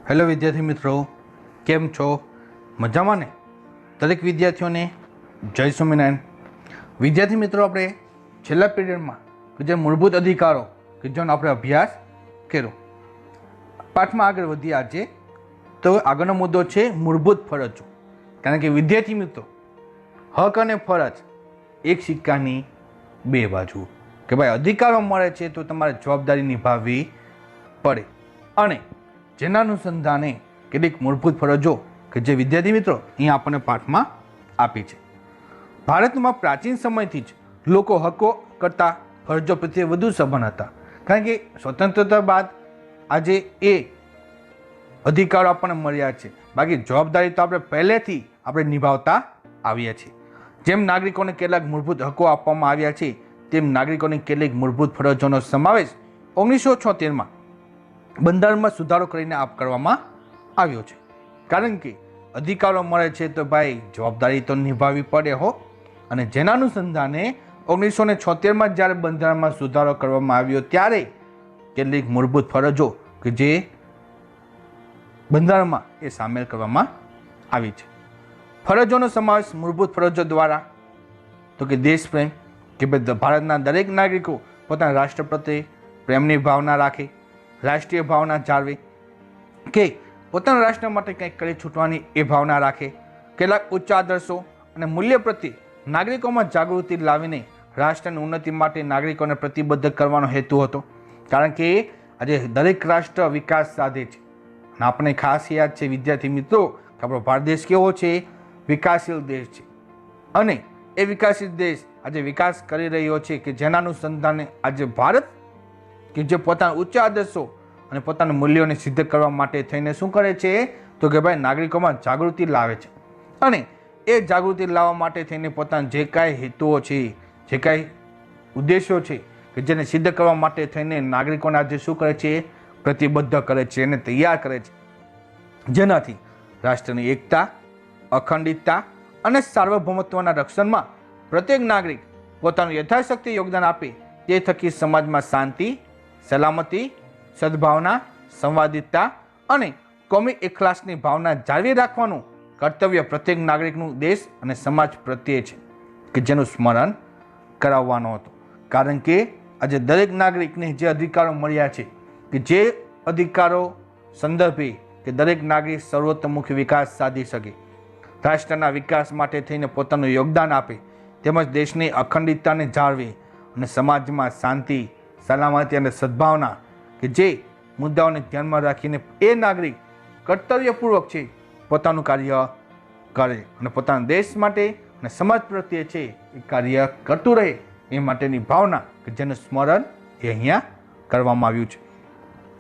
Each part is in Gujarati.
હેલો વિદ્યાર્થી મિત્રો, કેમ છો? મજામાં ને? દરેક વિદ્યાર્થીઓને જય સ્વામિનારાયણ. વિદ્યાર્થી મિત્રો, આપણે છેલ્લા પીરિયડમાં જે મૂળભૂત અધિકારો કે જેનો આપણે અભ્યાસ કર્યો, પાઠમાં આગળ વધ્યા. આજે તો આગળનો મુદ્દો છે મૂળભૂત ફરજો. કારણ કે વિદ્યાર્થી મિત્રો, હક અને ફરજ એક સિક્કાની બે બાજુ. કે ભાઈ અધિકારો મળે છે તો તમારે જવાબદારી નિભાવવી પડે, અને જેના અનુસંધાને કેટલીક મૂળભૂત ફરજો કે જે વિદ્યાર્થી મિત્રો અહીંયા આપણને પાઠમાં આપી છે. ભારતમાં પ્રાચીન સમયથી જ લોકો હકો કરતાં ફરજો પ્રત્યે વધુ સભાન હતા. કારણ કે સ્વતંત્રતા બાદ આજે એ અધિકારો આપણને મળ્યા છે, બાકી જવાબદારી તો આપણે પહેલેથી આપણે નિભાવતા આવ્યા છીએ. જેમ નાગરિકોને કેટલાક મૂળભૂત હકો આપવામાં આવ્યા છે, તેમ નાગરિકોની કેટલીક મૂળભૂત ફરજોનો સમાવેશ 1976માં બંધારણમાં સુધારો કરીને કરવામાં આવ્યો છે. કારણ કે અધિકારો મળે છે તો ભાઈ જવાબદારી તો નિભાવવી પડે હો. અને જેના અનુસંધાને 1976માં જ્યારે બંધારણમાં સુધારો કરવામાં આવ્યો ત્યારે કેટલીક મૂળભૂત ફરજો કે જે બંધારણમાં એ સામેલ કરવામાં આવી છે. ફરજોનો સમાવેશ મૂળભૂત ફરજો દ્વારા તો કે દેશ પ્રેમ, કે ભારતના દરેક નાગરિકો પોતાના રાષ્ટ્ર પ્રત્યે પ્રેમની ભાવના રાખે, રાષ્ટ્રીય ભાવના જાળવે, કે પોતાના રાષ્ટ્ર માટે કંઈક કરી છૂટવાની એ ભાવના રાખે. કેટલાક ઉચ્ચ આદર્શો અને મૂલ્ય પ્રત્યે નાગરિકોમાં જાગૃતિ લાવીને રાષ્ટ્રની ઉન્નતિ માટે નાગરિકોને પ્રતિબદ્ધ કરવાનો હેતુ હતો. કારણ કે આજે દરેક રાષ્ટ્ર વિકાસ સાધે છે, અને આપણે ખાસ યાદ છે વિદ્યાર્થી મિત્રો કે આપણો ભારત દેશ કેવો છે? વિકાસશીલ દેશ છે. અને એ વિકાસશીલ દેશ આજે વિકાસ કરી રહ્યો છે, કે જેના અનુસંધાને આજે ભારત કે જે પોતાના ઉચ્ચ આદર્શો અને પોતાના મૂલ્યોને સિદ્ધ કરવા માટે થઈને શું કરે છે? તો કે ભાઈ નાગરિકોમાં જાગૃતિ લાવે છે. અને એ જાગૃતિ લાવવા માટે થઈને પોતાના જે કાંઈ હેતુઓ છે, જે કાંઈ ઉદ્દેશો છે કે જેને સિદ્ધ કરવા માટે થઈને નાગરિકોને આજે શું કરે છે? પ્રતિબદ્ધ કરે છે, એને તૈયાર કરે છે. જેનાથી રાષ્ટ્રની એકતા, અખંડિતતા અને સાર્વભૌમત્વના રક્ષણમાં પ્રત્યેક નાગરિક પોતાનું યથાશક્તિ યોગદાન આપે. તે થકી સમાજમાં શાંતિ, સલામતી, સદભાવના, સંવાદિતતા અને કોમી એખલાસની ભાવના જાળવી રાખવાનું કર્તવ્ય પ્રત્યેક નાગરિકનું દેશ અને સમાજ પ્રત્યે છે, કે જેનું સ્મરણ કરાવવાનો હતો. કારણ કે આજે દરેક નાગરિકને જે અધિકારો મળ્યા છે, કે જે અધિકારો સંદર્ભે કે દરેક નાગરિક સર્વતોમુખી વિકાસ સાધી શકે, રાષ્ટ્રના વિકાસ માટે થઈને પોતાનું યોગદાન આપે, તેમજ દેશની અખંડિતતાને જાળવે અને સમાજમાં શાંતિ, સલામતી અને સદભાવના કે જે મુદ્દાઓને ધ્યાનમાં રાખીને એ નાગરિક કર્તવ્યપૂર્વક છે પોતાનું કાર્ય કરે, અને પોતાના દેશ માટે અને સમાજ પ્રત્યે છે એ કાર્ય કરતું રહે, એ માટેની ભાવના કે જેનું સ્મરણ એ અહીંયા કરવામાં આવ્યું છે.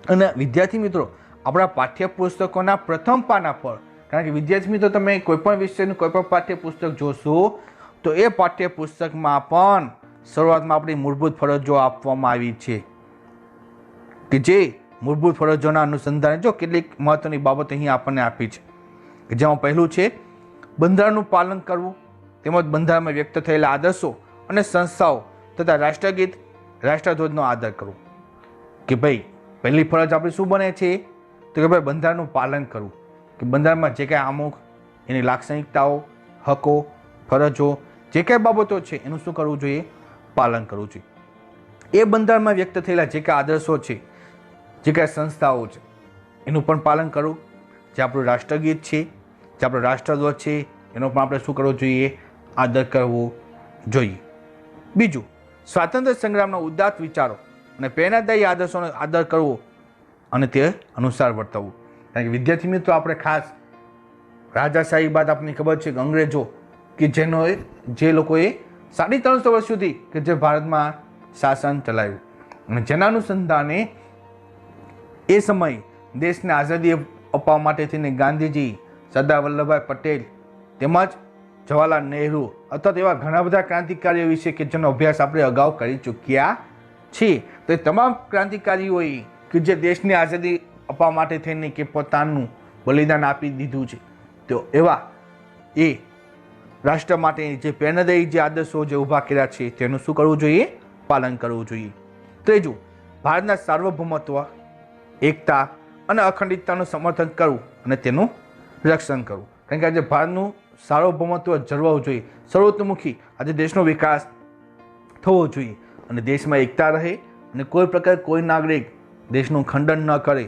અને વિદ્યાર્થી મિત્રો, આપણા પાઠ્યપુસ્તકોના પ્રથમ પાના પર, કારણ કે વિદ્યાર્થી મિત્રો તમે કોઈપણ વિષયનું કોઈપણ પાઠ્યપુસ્તક જોશો તો એ પાઠ્યપુસ્તકમાં પણ શરૂઆતમાં આપણી મૂળભૂત ફરજો આપવામાં આવી છે, કે જે મૂળભૂત ફરજોના અનુસંધાને જો કેટલીક મહત્વની બાબત અહીં આપણને આપી છે. કે જેમાં પહેલું છે બંધારણનું પાલન કરવું, તેમજ બંધારણમાં વ્યક્ત થયેલા આદર્શો અને સંસ્થાઓ તથા રાષ્ટ્રગીત, રાષ્ટ્રધ્વજનો આદર કરવો. કે ભાઈ પહેલી ફરજ આપણી શું બને છે? તો કે ભાઈ બંધારણનું પાલન કરવું, કે બંધારણમાં જે કાંઈ અમુક એની લાક્ષણિકતાઓ, હકો, ફરજો, જે કાંઈ બાબતો છે એનું શું કરવું જોઈએ? પાલન કરવું જોઈએ. એ બંધારણમાં વ્યક્ત થયેલા જે કાંઈ આદર્શો છે, જે કાંઈ સંસ્થાઓ છે, એનું પણ પાલન કરવું. જે આપણું રાષ્ટ્રગીત છે, જે આપણો રાષ્ટ્રધ્વજ છે, એનો પણ આપણે શું કરવો જોઈએ? આદર કરવો જોઈએ. બીજું, સ્વાતંત્ર્ય સંગ્રામના ઉદાત્ત વિચારો અને પ્રેરણાદાયી આદર્શોનો આદર કરવો અને તે અનુસાર વર્તવું. કારણ કે વિદ્યાર્થી મિત્રો, આપણે ખાસ રાજાશાહી બાદ આપણને ખબર છે કે અંગ્રેજો કે જે લોકોએ 350 વર્ષ સુધી કે જે ભારતમાં શાસન ચલાવ્યું, અને જેના અનુસંધાને એ સમયે દેશને આઝાદી અપાવવા માટે થઈને ગાંધીજી, સરદાર વલ્લભભાઈ પટેલ તેમજ જવાહરલાલ નહેરુ અથવા એવા ઘણા બધા ક્રાંતિકારીઓ વિશે કે જેનો અભ્યાસ આપણે અગાઉ કરી ચૂક્યા છીએ. તો એ તમામ ક્રાંતિકારીઓએ કે જે દેશની આઝાદી અપાવવા માટે થઈને કે પોતાનું બલિદાન આપી દીધું છે, તો એવા એ રાષ્ટ્ર માટે જે પ્રેરણાદાયી જે આદર્શો જે ઊભા કર્યા છે તેનું શું કરવું જોઈએ? પાલન કરવું જોઈએ. ત્રીજું, ભારતના સાર્વભૌમત્વ, એકતા અને અખંડિતતાનું સમર્થન કરવું અને તેનું રક્ષણ કરવું. કારણ કે આજે ભારતનું સાર્વભૌમત્વ જળવાવું જોઈએ, સર્વતોમુખી આજે દેશનો વિકાસ થવો જોઈએ અને દેશમાં એકતા રહે અને કોઈ પ્રકાર કોઈ નાગરિક દેશનું ખંડન ન કરે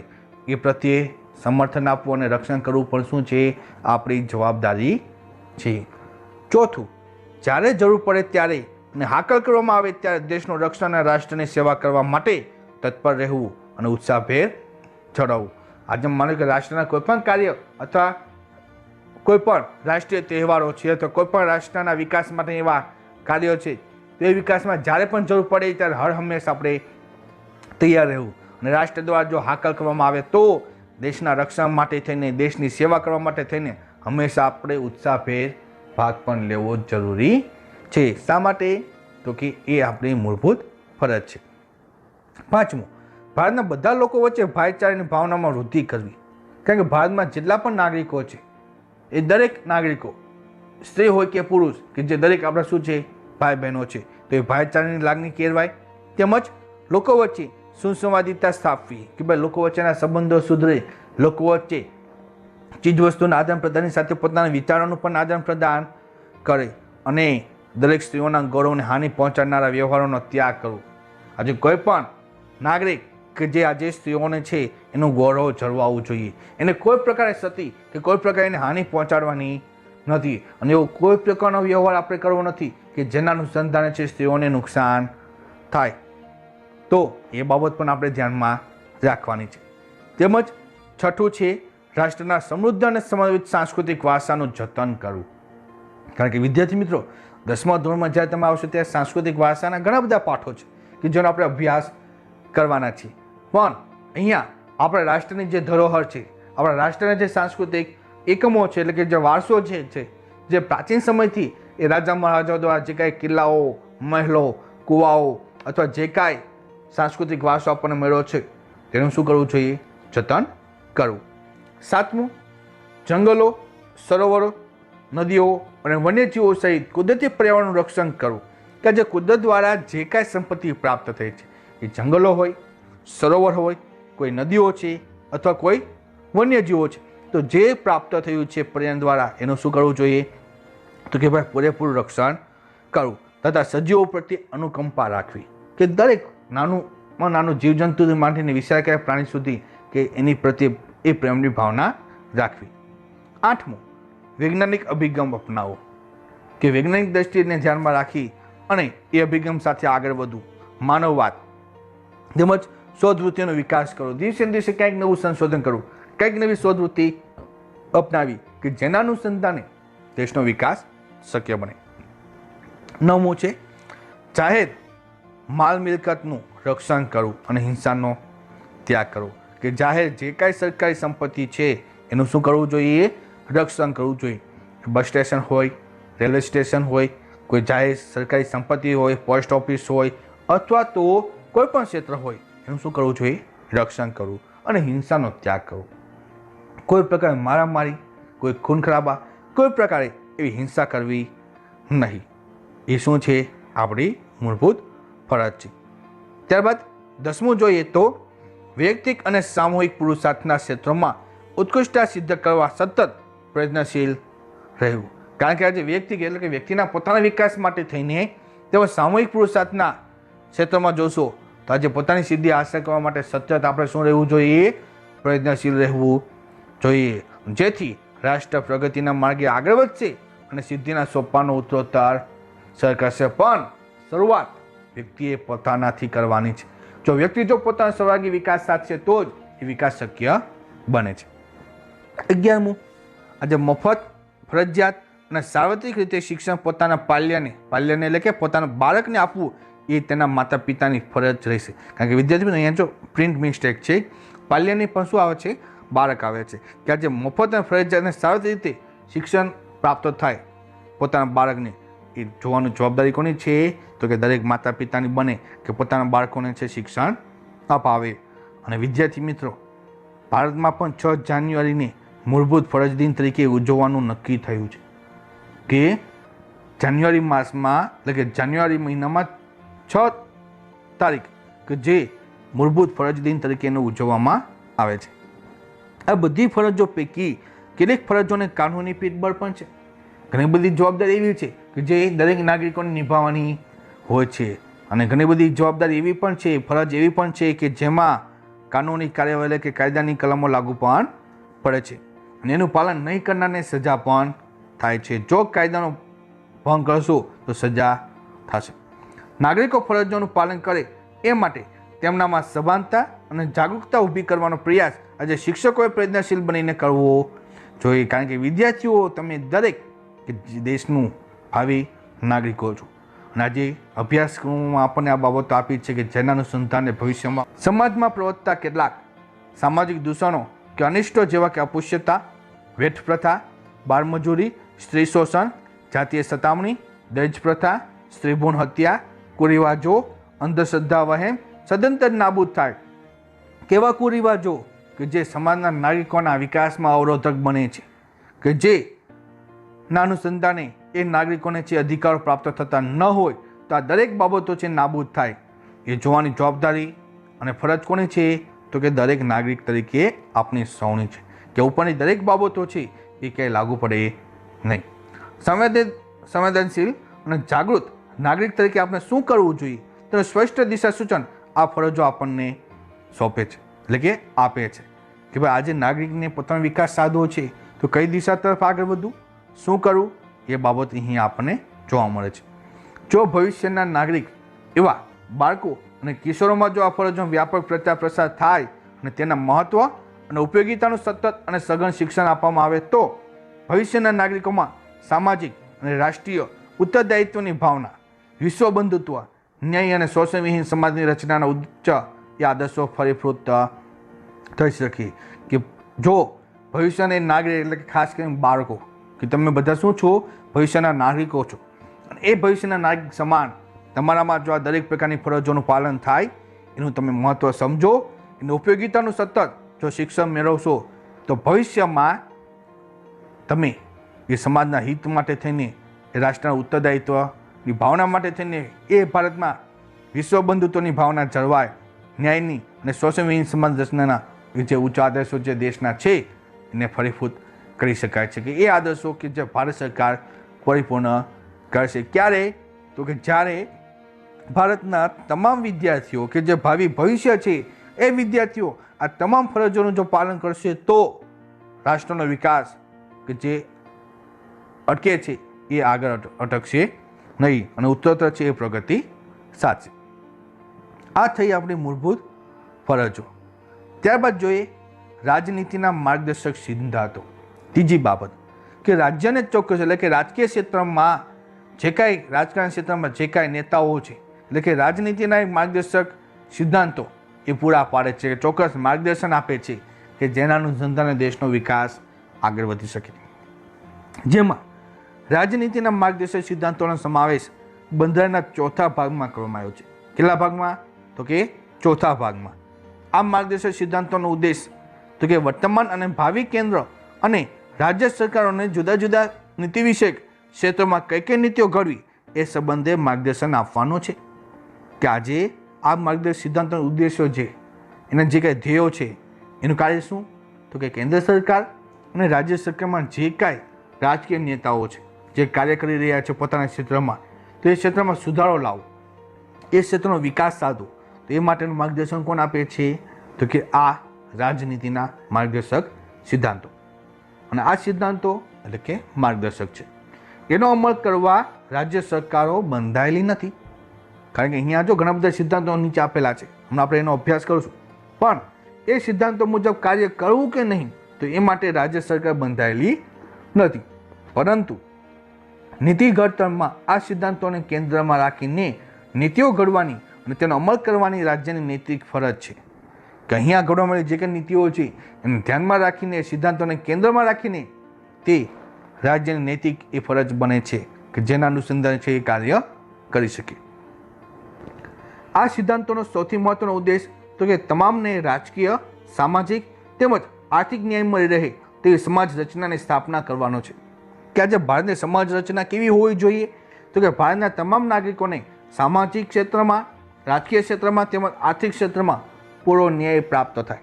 એ પ્રત્યે સમર્થન આપવું અને રક્ષણ કરવું પણ શું છે, આપણી જવાબદારી છે. ચોથું, જ્યારે જરૂર પડે ત્યારે અને હાકલ કરવામાં આવે ત્યારે દેશનું રક્ષણ અને રાષ્ટ્રની સેવા કરવા માટે તત્પર રહેવું અને ઉત્સાહભેર જણાવવું. આજે માનો કે રાષ્ટ્રના કોઈ પણ કાર્ય અથવા કોઈ પણ રાષ્ટ્રીય તહેવારો છે અથવા કોઈ પણ રાષ્ટ્રના વિકાસ માટે એવા કાર્યો છે, તે વિકાસમાં જ્યારે પણ જરૂર પડે ત્યારે હર હંમેશા આપણે તૈયાર રહેવું અને રાષ્ટ્ર દ્વારા જો હાકલ કરવામાં આવે તો દેશના રક્ષણ માટે થઈને, દેશની સેવા કરવા માટે થઈને હંમેશા આપણે ઉત્સાહભેર ભાગ પણ લેવો જરૂરી છે. શા માટે? તો કે એ આપણી મૂળભૂત ફરજ છે. પાંચમું, ભારતના બધા લોકો વચ્ચે ભાઈચારાની ભાવનામાં વૃદ્ધિ કરવી. કારણ કે ભારતમાં જેટલા પણ નાગરિકો છે એ દરેક નાગરિકો, સ્ત્રી હોય કે પુરુષ, કે જે દરેક આપણા શું છે, ભાઈ બહેનો છે, તો એ ભાઈચારાની લાગણી કેળવાય. તેમજ લોકો વચ્ચે સુસંવાદિતા સ્થાપવી કે ભાઈ લોકો વચ્ચેના સંબંધો સુધરે, લોકો વચ્ચે ચીજવસ્તુના આદાન પ્રદાનની સાથે પોતાના વિચારોનું પણ આદાન પ્રદાન કરે અને દરેક સ્ત્રીઓના ગૌરવને હાનિ પહોંચાડનારા વ્યવહારોનો ત્યાગ કરવો. આજે કોઈ પણ નાગરિક કે જે આજે સ્ત્રીઓને છે એનું ગૌરવ જળવાવું જોઈએ, એને કોઈ પ્રકારે સતી કે કોઈ પ્રકારે હાનિ પહોંચાડવાની નથી અને એવો કોઈ પ્રકારનો વ્યવહાર આપણે કરવો નથી કે જેના અનુસંધાને છે સ્ત્રીઓને નુકસાન થાય. તો એ બાબત પણ આપણે ધ્યાનમાં રાખવાની છે. તેમજ છઠ્ઠું છે, રાષ્ટ્રના સમૃદ્ધ અને સમન્વિત સાંસ્કૃતિક વારસાનું જતન કરવું. કારણ કે વિદ્યાર્થી મિત્રો, 10મા ધોરણમાં જ્યારે તમે આવશો ત્યારે સાંસ્કૃતિક વારસાના ઘણા બધા પાઠો છે કે જેનો આપણે અભ્યાસ કરવાના છીએ. પણ અહીંયા આપણા રાષ્ટ્રની જે ધરોહર છે, આપણા રાષ્ટ્રના જે સાંસ્કૃતિક એકમો છે, એટલે કે જે વારસો છે, જે પ્રાચીન સમયથી એ રાજા મહારાજાઓ દ્વારા જે કાંઈ કિલ્લાઓ, મહેલો, કુવાઓ અથવા જે કાંઈ સાંસ્કૃતિક વારસો આપણને મળ્યો છે તેનું શું કરવું જોઈએ? જતન કરવું. સાતમું, જંગલો, સરોવરો, નદીઓ અને વન્યજીવો સહિત કુદરતી પર્યાવરણનું રક્ષણ કરવું. કે જે કુદરત દ્વારા જે કાંઈ સંપત્તિ પ્રાપ્ત થઈ છે, એ જંગલો હોય, સરોવર હોય, કોઈ નદીઓ છે અથવા કોઈ વન્યજીવો છે, તો જે પ્રાપ્ત થયું છે પર્યાવરણ દ્વારા એનું શું કરવું જોઈએ? તો કે ભાઈ પૂરેપૂરું રક્ષણ કરવું તથા સજીવો પ્રત્યે અનુકંપા રાખવી કે દરેક નાનું નાનું જીવજંતુથી માંડીને વિશાળકાય પ્રાણી સુધી કે એની પ્રત્યે એ પ્રેમની ભાવના રાખવી. આઠમું, વૈજ્ઞાનિક અભિગમ અપનાવો કે વૈજ્ઞાનિક દ્રષ્ટિને ધ્યાનમાં રાખી અને એ અભિગમ સાથે આગળ વધવું. માનવવાદ તેમજ શોધવૃત્તિનો વિકાસ કરો, દિવસે ને દિવસે કંઈક નવું સંશોધન કરવું, કંઈક નવી શોધવૃત્તિ અપનાવી કે જેના અનુસંધાને દેશનો વિકાસ શક્ય બને. નવમું છે, જાહેર માલ મિલકતનું રક્ષણ કરવું અને હિંસાનો ત્યાગ કરવો કે જાહેર જે કાંઈ સરકારી સંપત્તિ છે એનું શું કરવું જોઈએ? રક્ષણ કરવું જોઈએ. બસ સ્ટેશન હોય, રેલવે સ્ટેશન હોય, કોઈ જાહેર સરકારી સંપત્તિ હોય, પોસ્ટ ઓફિસ હોય અથવા તો કોઈ પણ ક્ષેત્ર હોય, એનું શું કરવું જોઈએ? રક્ષણ કરવું અને હિંસાનો ત્યાગ કરવો. કોઈ પ્રકારે મારામારી, કોઈ ખૂન ખરાબા, કોઈ પ્રકારે એવી હિંસા કરવી નહીં. એ શું છે? આપણી મૂળભૂત ફરજ છે. ત્યારબાદ 10મું જોઈએ તો વૈયક્તિક અને સામૂહિક પુરુષાર્થના ક્ષેત્રોમાં ઉત્કૃષ્ટતા સિદ્ધ કરવા સતત પ્રયત્નશીલ રહેવું. કારણ કે આજે વ્યક્તિ એટલે કે વ્યક્તિના પોતાના વિકાસ માટે થઈને તેઓ સામૂહિક પુરુષાર્થના ક્ષેત્રમાં જોશો તો આજે પોતાની સિદ્ધિ હાંસલ કરવા માટે સતત આપણે શું રહેવું જોઈએ? પ્રયત્નશીલ રહેવું જોઈએ, જેથી રાષ્ટ્ર પ્રગતિના માર્ગે આગળ વધશે અને સિદ્ધિના સોપાનો ઉત્તરોત્તર સર કરશે. પણ શરૂઆત વ્યક્તિએ પોતાનાથી કરવાની છે. જો વ્યક્તિ પોતાનો સર્વાંગી વિકાસ સાધશે તો જ એ વિકાસ શક્ય બને છે. 11મું, આજે મફત, ફરજિયાત અને સાર્વત્રિક રીતે શિક્ષણ પોતાના પાલ્યને એટલે કે પોતાના બાળકને આપવું એ તેના માતા પિતાની ફરજ રહેશે. કારણ કે વિદ્યાર્થીઓ અહીંયા જો પ્રિન્ટ મિસ્ટેક છે, પાલ્યની પણ શું આવે છે? બાળક આવે છે. કે આજે મફત અને ફરજિયાત અને સાર્વત્રિક રીતે શિક્ષણ પ્રાપ્ત થાય પોતાના બાળકને, એ જોવાની જવાબદારી કોની છે? તો કે દરેક માતા પિતાની બને કે પોતાના બાળકોને છે શિક્ષણ અપાવે. અને વિદ્યાર્થી મિત્રો, ભારતમાં પણ 6 જાન્યુઆરીને મૂળભૂત ફરજ દિન તરીકે ઉજવવાનું નક્કી થયું છે કે જાન્યુઆરી માસમાં એટલે કે જાન્યુઆરી મહિનામાં 6 તારીખ કે જે મૂળભૂત ફરજ દિન તરીકે ઉજવવામાં આવે છે. આ બધી ફરજો પૈકી કેટલીક ફરજોને કાનૂની પીઠબળ પણ છે. ઘણી બધી જવાબદારી એવી છે કે જે દરેક નાગરિકોને નિભાવવાની હોય છે, અને ઘણી બધી જવાબદારી એવી પણ છે, ફરજ એવી પણ છે કે જેમાં કાનૂની કાર્યવાહી કે કાયદાની કલમો લાગુ પણ પડે છે, અને એનું પાલન નહીં કરનારને સજા પણ થાય છે. જો કાયદાનો ભંગ કરશો તો સજા થશે. નાગરિકો ફરજોનું પાલન કરે એ માટે તેમનામાં સભાનતા અને જાગૃતતા ઊભી કરવાનો પ્રયાસ આજે શિક્ષકોએ પ્રયત્નશીલ બનીને કરવો જોઈએ, કારણ કે વિદ્યાર્થીઓ તમે દરેક કે દેશનું ભાવિ નાગરિકો છો. અને આજે અભ્યાસક્રમમાં આપણને આ બાબતો આપી છે કે જેના અનુસંધાને ભવિષ્યમાં સમાજમાં પ્રવર્તતા કેટલાક સામાજિક દૂષણો કે અનિષ્ટો જેવા કે અપુષ્યતા, વેઠ પ્રથા, બાળમજૂરી, સ્ત્રી શોષણ, જાતીય સતામણી, દહેજ પ્રથા, સ્ત્રીભ્રૂણ હત્યા, કુરિવાજો, અંધશ્રદ્ધા વહેમ સદંતર નાબૂદ થાય. કેવા કુરિવાજો કે જે સમાજના નાગરિકોના વિકાસમાં અવરોધક બને છે, કે જે ના અનુસંધાને એ નાગરિકોને જે અધિકારો પ્રાપ્ત થતા ન હોય તો આ દરેક બાબતો છે નાબૂદ થાય. એ જોવાની જવાબદારી અને ફરજ કોની છે? તો કે દરેક નાગરિક તરીકે આપણી સૌની છે કે ઉપરની દરેક બાબતો છે એ ક્યાંય લાગુ પડે નહીં. સંવેદનશીલ અને જાગૃત નાગરિક તરીકે આપણે શું કરવું જોઈએ તેનું સ્પષ્ટ દિશા સૂચન આ ફરજો આપણને સોંપે છે, એટલે કે આપે છે કે ભાઈ આજે નાગરિકને પોતાનો વિકાસ સાધવો છે તો કઈ દિશા તરફ આગળ વધવું, શું કરવું, એ બાબત અહીં આપણને જોવા મળે છે. જો ભવિષ્યના નાગરિક એવા બાળકો અને કિશોરોમાં જો આ ફરજનો વ્યાપક પ્રચાર પ્રસાર થાય અને તેના મહત્વ અને ઉપયોગિતાનું સતત અને સઘન શિક્ષણ આપવામાં આવે તો ભવિષ્યના નાગરિકોમાં સામાજિક અને રાષ્ટ્રીય ઉત્તરદાયિત્વની ભાવના, વિશ્વ બંધુત્વ, ન્યાય અને શોષણવિહીન સમાજની રચનાના ઉચ્ચ એ આદર્શો ફળીભૂત થઈ શકે. કે જો ભવિષ્યના નાગરિક એટલે કે ખાસ કરીને બાળકો કે તમે બધા શું છો? ભવિષ્યના નાગરિકો છો, અને એ ભવિષ્યના નાગરિક સમાન તમારામાં જો આ દરેક પ્રકારની ફરજોનું પાલન થાય, એનું તમે મહત્ત્વ સમજો, એની ઉપયોગિતાનું સતત જો શિક્ષણ મેળવશો તો ભવિષ્યમાં તમે એ સમાજના હિત માટે થઈને, એ રાષ્ટ્રના ઉત્તરદાયિત્વની ભાવના માટે થઈને, એ ભારતમાં વિશ્વ બંધુત્વની ભાવના જળવાય, ન્યાયની અને શોષણવિહીન સમાજ રચનાના જે ઉચ્ચ આદર્શો જે દેશના છે એને ફળીભૂત કરી શકાય છે. કે એ આદર્શો કે જે ભારત સરકાર પરિપૂર્ણ કરશે. ક્યારે? તો કે જ્યારે ભારતના તમામ વિદ્યાર્થીઓ કે જે ભાવિ ભવિષ્ય છે એ વિદ્યાર્થીઓ આ તમામ ફરજોનું જો પાલન કરશે તો રાષ્ટ્રનો વિકાસ કે જે અટકે છે એ આગળ અટકશે નહીં, અને ઉત્તરોત્તર છે એ પ્રગતિ સાધશે. આ થઈ આપણી મૂળભૂત ફરજો. ત્યારબાદ જોઈએ રાજનીતિના માર્ગદર્શક સિદ્ધાંતો. ત્રીજી બાબત કે રાજ્યને ચોક્કસ એટલે કે રાજકીય ક્ષેત્રમાં જે કાંઈ રાજકારણ ક્ષેત્રમાં જે કાંઈ નેતાઓ છે એટલે કે રાજનીતિના એક માર્ગદર્શક સિદ્ધાંતો એ પૂરા પાડે છે, ચોક્કસ માર્ગદર્શન આપે છે કે જેના અનુસંધાને દેશનો વિકાસ આગળ વધી શકે. જેમાં રાજનીતિના માર્ગદર્શક સિદ્ધાંતોનો સમાવેશ બંધારણના ચોથા ભાગમાં કરવામાં આવ્યો છે. કેટલા ભાગમાં? તો કે ચોથા ભાગમાં. આ માર્ગદર્શક સિદ્ધાંતોનો ઉદ્દેશ તો કે વર્તમાન અને ભાવિ કેન્દ્ર અને રાજ્ય સરકારોને જુદા જુદા નીતિ વિષયક ક્ષેત્રોમાં કઈ કઈ નીતિઓ ઘડવી એ સંબંધે માર્ગદર્શન આપવાનો છે. કે આજે આ માર્ગદર્શક સિદ્ધાંતોના ઉદ્દેશો છે, એના જે કાંઈ ધ્યેયો છે, એનું કાર્ય શું? તો કે કેન્દ્ર સરકાર અને રાજ્ય સરકારમાં જે કાંઈ રાજકીય નેતાઓ છે જે કાર્ય કરી રહ્યા છે પોતાના ક્ષેત્રમાં, તો એ ક્ષેત્રમાં સુધારો લાવો, એ ક્ષેત્રનો વિકાસ સાધવો, તો એ માટેનું માર્ગદર્શન કોણ આપે છે? તો કે આ રાજનીતિના માર્ગદર્શક સિદ્ધાંતો. અને આ સિદ્ધાંતો એટલે કે માર્ગદર્શક છે, એનો અમલ કરવા રાજ્ય સરકારો બંધાયેલી નથી. કારણ કે અહીંયા જો ઘણા બધા સિદ્ધાંતો નીચે આપેલા છે, હમણાં આપણે એનો અભ્યાસ કરીશું, પણ એ સિદ્ધાંતો મુજબ કાર્ય કરવું કે નહીં તો એ માટે રાજ્ય સરકાર બંધાયેલી નથી. પરંતુ નીતિ ઘડતરમાં આ સિદ્ધાંતોને કેન્દ્રમાં રાખીને નીતિઓ ઘડવાની અને તેનો અમલ કરવાની રાજ્યની નૈતિક ફરજ છે. કે અહીંયા ઘડવામાં જે કંઈ નીતિઓ છે એને ધ્યાનમાં રાખીને, સિદ્ધાંતોને કેન્દ્રમાં રાખીને તે રાજ્યની નૈતિક એ ફરજ બને છે કે જેના અનુસંધાન છે એ કાર્ય કરી શકે. આ સિદ્ધાંતોનો સૌથી મહત્વનો ઉદ્દેશ તો કે તમામને રાજકીય, સામાજિક તેમજ આર્થિક ન્યાય મળી રહે તેવી સમાજ રચનાની સ્થાપના કરવાનો છે. કે આજે ભારતની સમાજ રચના કેવી હોવી જોઈએ? તો કે ભારતના તમામ નાગરિકોને સામાજિક ક્ષેત્રમાં, રાજકીય ક્ષેત્રમાં તેમજ આર્થિક ક્ષેત્રમાં પૂરો ન્યાય પ્રાપ્ત થાય.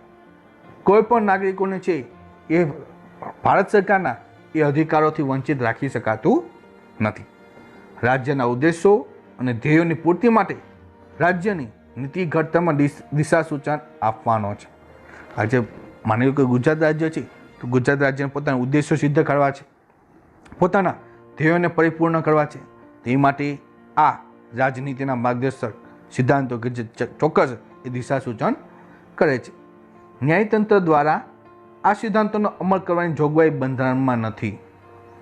કોઈ પણ નાગરિકોને છે એ ભારત સરકારના એ અધિકારોથી વંચિત રાખી શકાતું નથી. રાજ્યના ઉદ્દેશો અને ધ્યેયોની પૂર્તિ માટે રાજ્યની નીતિ ઘડતરમાં દિશા સૂચન આપવાનો છે. આજે માની લો કે ગુજરાત રાજ્ય છે તો ગુજરાત રાજ્યને પોતાના ઉદ્દેશો સિદ્ધ કરવા છે, પોતાના ધ્યેયોને પરિપૂર્ણ કરવા છે. તે માટે આ રાજનીતિના માર્ગદર્શક સિદ્ધાંતો કે જે ચોક્કસ એ દિશા સૂચન કરે છે. ન્યાયતંત્ર દ્વારા આ સિદ્ધાંતોનો અમલ કરવાની જોગવાઈ બંધારણમાં નથી,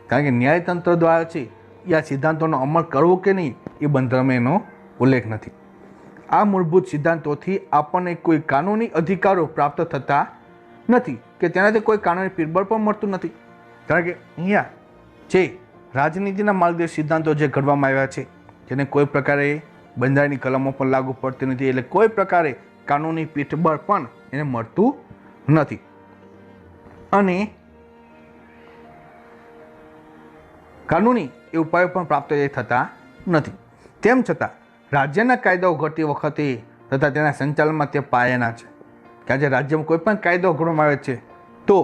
કારણ કે ન્યાયતંત્ર દ્વારા છે એ આ સિદ્ધાંતોનો અમલ કરવો કે નહીં એ બંધારણમાં એનો ઉલ્લેખ નથી. આ મૂળભૂત સિદ્ધાંતોથી આપણને કોઈ કાનૂની અધિકારો પ્રાપ્ત થતા નથી કે તેનાથી કોઈ કાનૂની પીઠબળ પણ મળતું નથી, કારણ કે અહીંયા જે રાજનીતિના માર્ગદર્શક સિદ્ધાંતો જે ઘડવામાં આવ્યા છે જેને કોઈ પ્રકારે બંધારણની કલમો પણ લાગુ પડતી નથી, એટલે કોઈ પ્રકારે કાનૂની પીઠબળ પણ એને મળતું નથી. અને કાનૂની એ ઉપાયો પણ પ્રાપ્ત થતા નથી. તેમ છતાં રાજ્યના કાયદાઓ ઘડતી વખતે તથા તેના સંચાલનમાં તે પાયાના છે કે આજે રાજ્યમાં કોઈ પણ કાયદો ઘડવામાં આવે છે તો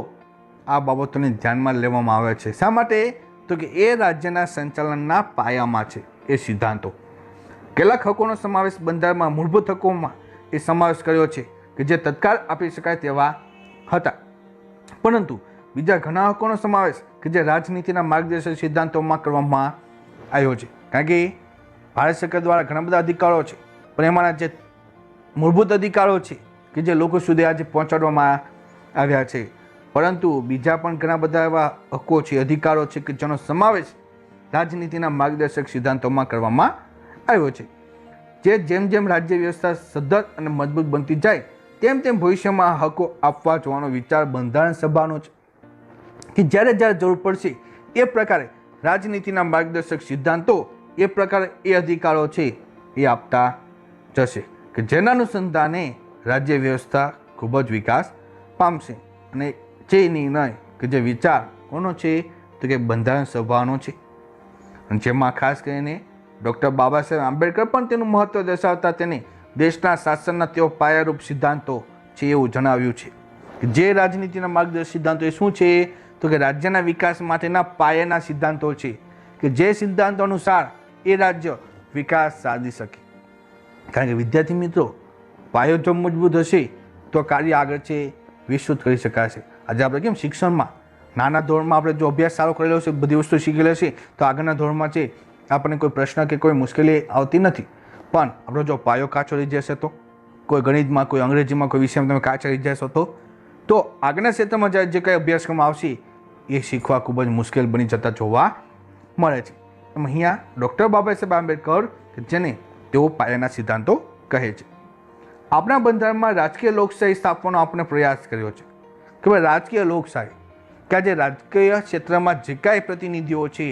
આ બાબતોને ધ્યાનમાં લેવામાં આવે છે. શા માટે? તો કે એ રાજ્યના સંચાલનના પાયામાં છે એ સિદ્ધાંતો. કેટલાક હકોનો સમાવેશ બંધારણમાં મૂળભૂત હકોમાં એ સમાવેશ કર્યો છે કે જે તત્કાળ આપી શકાય તેવા હતા, પરંતુ બીજા ઘણા હકોનો સમાવેશ કે જે રાજનીતિના માર્ગદર્શક સિદ્ધાંતોમાં કરવામાં આવ્યો છે. કારણ કે ભારત સરકાર દ્વારા ઘણા બધા અધિકારો છે, પણ એમાંના જે મૂળભૂત અધિકારો છે કે જે લોકો સુધી આજે પહોંચાડવામાં આવ્યા છે, પરંતુ બીજા પણ ઘણા બધા એવા હકો છે, અધિકારો છે કે જેનો સમાવેશ રાજનીતિના માર્ગદર્શક સિદ્ધાંતોમાં કરવામાં આવ્યો છે. જે જેમ જેમ રાજ્ય વ્યવસ્થા સદ્ધર અને મજબૂત બનતી જાય તેમ તેમ ભવિષ્યમાં હકો આપવા જોવાનો વિચાર બંધારણ સભાનો છે કે જ્યારે જ્યારે જરૂર પડશે એ પ્રકારે રાજનીતિના માર્ગદર્શક સિદ્ધાંતો એ પ્રકારે એ અધિકારો છે એ આપતા જશે કે જેના અનુસંધાને રાજ્ય વ્યવસ્થા ખૂબ જ વિકાસ પામશે. અને જે નિર્ણય કે જે વિચાર કોનો છે તો કે બંધારણ સભાનો છે, અને જેમાં ખાસ કરીને ડૉક્ટર બાબા સાહેબ આંબેડકર પણ તેનું મહત્ત્વ દર્શાવતા તેને દેશના શાસનના તેઓ પાયારૂપ સિદ્ધાંતો છે એવું જણાવ્યું છે કે જે રાજનીતિના માર્ગદર્શક સિદ્ધાંતો એ શું છે તો કે રાજ્યના વિકાસ માટેના પાયાના સિદ્ધાંતો છે કે જે સિદ્ધાંતો અનુસાર એ રાજ્ય વિકાસ સાધી શકે. કારણ કે વિદ્યાર્થી મિત્રો, પાયો જો મજબૂત હશે તો કાર્ય આગળ છે વિસ્તૃત કરી શકાશે. આજે આપણે કેમ શિક્ષણમાં નાના ધોરણમાં આપણે જો અભ્યાસ સારો કરેલો છે, બધી વસ્તુ શીખેલી હશે તો આગળના ધોરણમાં છે આપણને કોઈ પ્રશ્ન કે કોઈ મુશ્કેલી આવતી નથી. પણ આપણો જો પાયો કાચો રહી જશે તો કોઈ ગણિતમાં, કોઈ અંગ્રેજીમાં, કોઈ વિષયમાં તમે કાચા રહી જશો તો આગળના ક્ષેત્રમાં જે કંઈ અભ્યાસક્રમ આવશે એ શીખવા ખૂબ જ મુશ્કેલ બની જતા જોવા મળે છે. એમ અહીંયા ડૉક્ટર બાબા સાહેબ આંબેડકર કે જેને તેઓ પાયાના સિદ્ધાંતો કહે છે. આપણા બંધારણમાં રાજકીય લોકશાહી સ્થાપવાનો આપણે પ્રયાસ કર્યો છે કે ભાઈ રાજકીય લોકશાહી કે આજે રાજકીય ક્ષેત્રમાં જે કાંઈ પ્રતિનિધિઓ છે,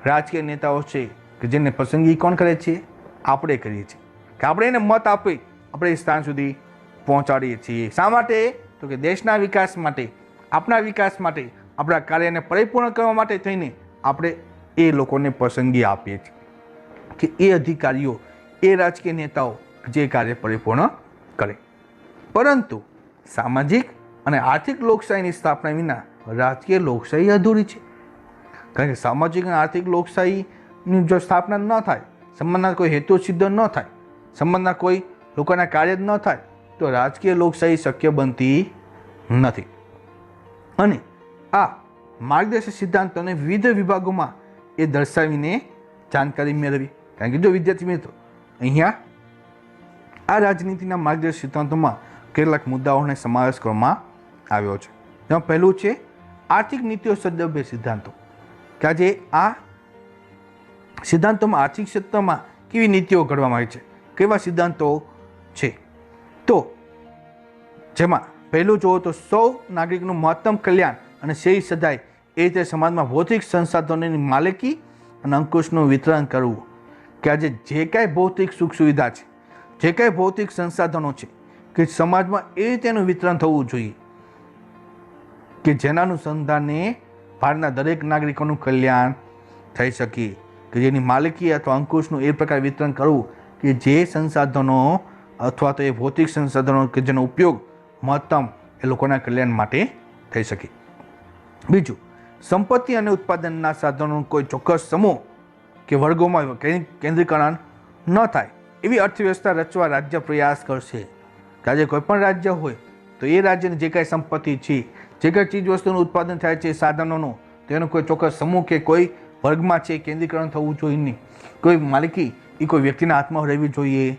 રાજકીય નેતાઓ છે કે જેને પસંદગી કોણ કરે છે? આપણે કરીએ છીએ કે આપણે એને મત આપી આપણે એ સ્થાન સુધી પહોંચાડીએ છીએ. શા માટે? તો કે દેશના વિકાસ માટે, આપણા વિકાસ માટે, આપણા કાર્યને પરિપૂર્ણ કરવા માટે થઈને આપણે એ લોકોને પસંદગી આપીએ છીએ કે એ અધિકારીઓ, એ રાજકીય નેતાઓ જે કાર્ય પરિપૂર્ણ કરે. પરંતુ સામાજિક અને આર્થિક લોકશાહીની સ્થાપના વિના રાજકીય લોકશાહી અધૂરી છે. કારણ કે સામાજિક અને આર્થિક લોકશાહીની જો સ્થાપના ન થાય, સંબંધના કોઈ હેતુ સિદ્ધ ન થાય, સંબંધના કોઈ લોકોના કાર્ય જ ન થાય તો રાજકીય લોકશાહી શક્ય બનતી નથી. અને આ માર્ગદર્શક સિદ્ધાંતોને વિવિધ વિભાગોમાં એ દર્શાવીને જાણકારી મેળવી. કારણ કે જો વિદ્યાર્થી મિત્રો, અહીંયા આ રાજનીતિના માર્ગદર્શક સિદ્ધાંતોમાં કેટલાક મુદ્દાઓને સમાવેશ કરવામાં આવ્યો છે. જેમાં પહેલું છે આર્થિક નીતિઓ સદભ્ય સિદ્ધાંતો કે આજે આ સિદ્ધાંતોમાં આર્થિક ક્ષેત્રમાં કેવી નીતિઓ ઘડવામાં આવી છે, કેવા સિદ્ધાંતો છે. તો જેમાં પહેલું જુઓ તો સૌ નાગરિકનું મહત્તમ કલ્યાણ અને શ્રેય સદાય એ રીતે સમાજમાં ભૌતિક સંસાધનોની માલિકી અને અંકુશનું વિતરણ કરવું કે આજે જે કાંઈ ભૌતિક સુખ સુવિધા છે, જે કાંઈ ભૌતિક સંસાધનો છે કે સમાજમાં એ રીતે એનું વિતરણ થવું જોઈએ કે જેના અનુસંધાને ભારતના દરેક નાગરિકોનું કલ્યાણ થઈ શકે, કે જેની માલિકી અથવા અંકુશનું એ પ્રકાર વિતરણ કરવું કે જે સંસાધનો અથવા તો એ ભૌતિક સંસાધનો કે જેનો ઉપયોગ મહત્તમ એ લોકોના કલ્યાણ માટે થઈ શકે. બીજું, સંપત્તિ અને ઉત્પાદનના સાધનોનું કોઈ ચોક્કસ સમૂહ કે વર્ગોમાં કેન્દ્રીકરણ ન થાય એવી અર્થવ્યવસ્થા રચવા રાજ્ય પ્રયાસ કરશે. કે આજે કોઈ પણ રાજ્ય હોય તો એ રાજ્યની જે કાંઈ સંપત્તિ છે, જે કાંઈ ચીજ વસ્તુનું ઉત્પાદન થાય છે સાધનોનું, તેનો કોઈ ચોક્કસ સમૂહ કે કોઈ વર્ગમાં છે કેન્દ્રીકરણ થવું જોઈએ નહીં. કોઈ માલિકી એ કોઈ વ્યક્તિના હાથમાં રહેવી જોઈએ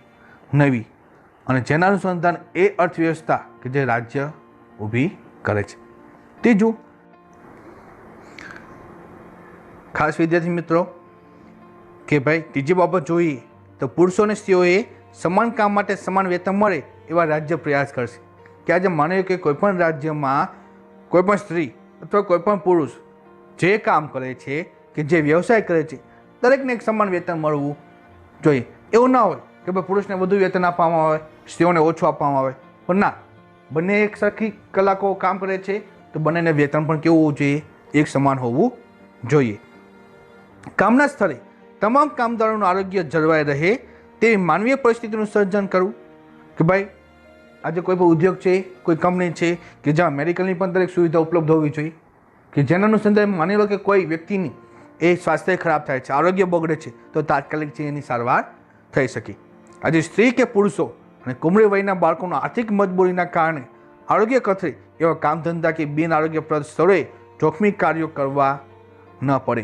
નહીં. અને જેના અનુસંધાન એ અર્થવ્યવસ્થા કે જે રાજ્ય ઊભી કરે છે. ત્રીજું, ખાસ વિદ્યાર્થી મિત્રો કે ભાઈ ત્રીજી બાબત જોઈએ તો પુરુષો અને સ્ત્રીઓએ સમાન કામ માટે સમાન વેતન મળે એવા રાજ્ય પ્રયાસ કરશે. કે આજે માનો કે કોઈપણ રાજ્યમાં કોઈપણ સ્ત્રી અથવા કોઈપણ પુરુષ જે કામ કરે છે કે જે વ્યવસાય કરે છે દરેકને એક સમાન વેતન મળવું જોઈએ. એવું ના હોય કે ભાઈ પુરુષને વધુ વેતન આપવામાં આવે, સ્ત્રીઓને ઓછું આપવામાં આવે. પણ ના, બંને એક સરખી કલાકો કામ કરે છે તો બંનેને વેતન પણ કેવું હોવું જોઈએ? એક સમાન હોવું જોઈએ. કામના સ્થળે તમામ કામદારોનું આરોગ્ય જળવાઈ રહે તેવી માનવીય પરિસ્થિતિનું સર્જન કરવું. કે ભાઈ આજે કોઈ પણ ઉદ્યોગ છે, કોઈ કંપની છે કે જ્યાં મેડિકલની પણ દરેક સુવિધા ઉપલબ્ધ હોવી જોઈએ. કે જેના અનુસંધાને માની લો કે કોઈ વ્યક્તિની એ સ્વાસ્થ્ય ખરાબ થાય છે, આરોગ્ય બગડે છે તો તાત્કાલિક છે એની સારવાર થઈ શકે. આજે સ્ત્રી કે પુરુષો અને કુમળી વયના બાળકોના આર્થિક મજબૂરીના કારણે આરોગ્ય કથળી એવા કામ ધંધા કે બિન આરોગ્યપ્રદ સ્થળોએ જોખમી કાર્યો કરવા ન પડે.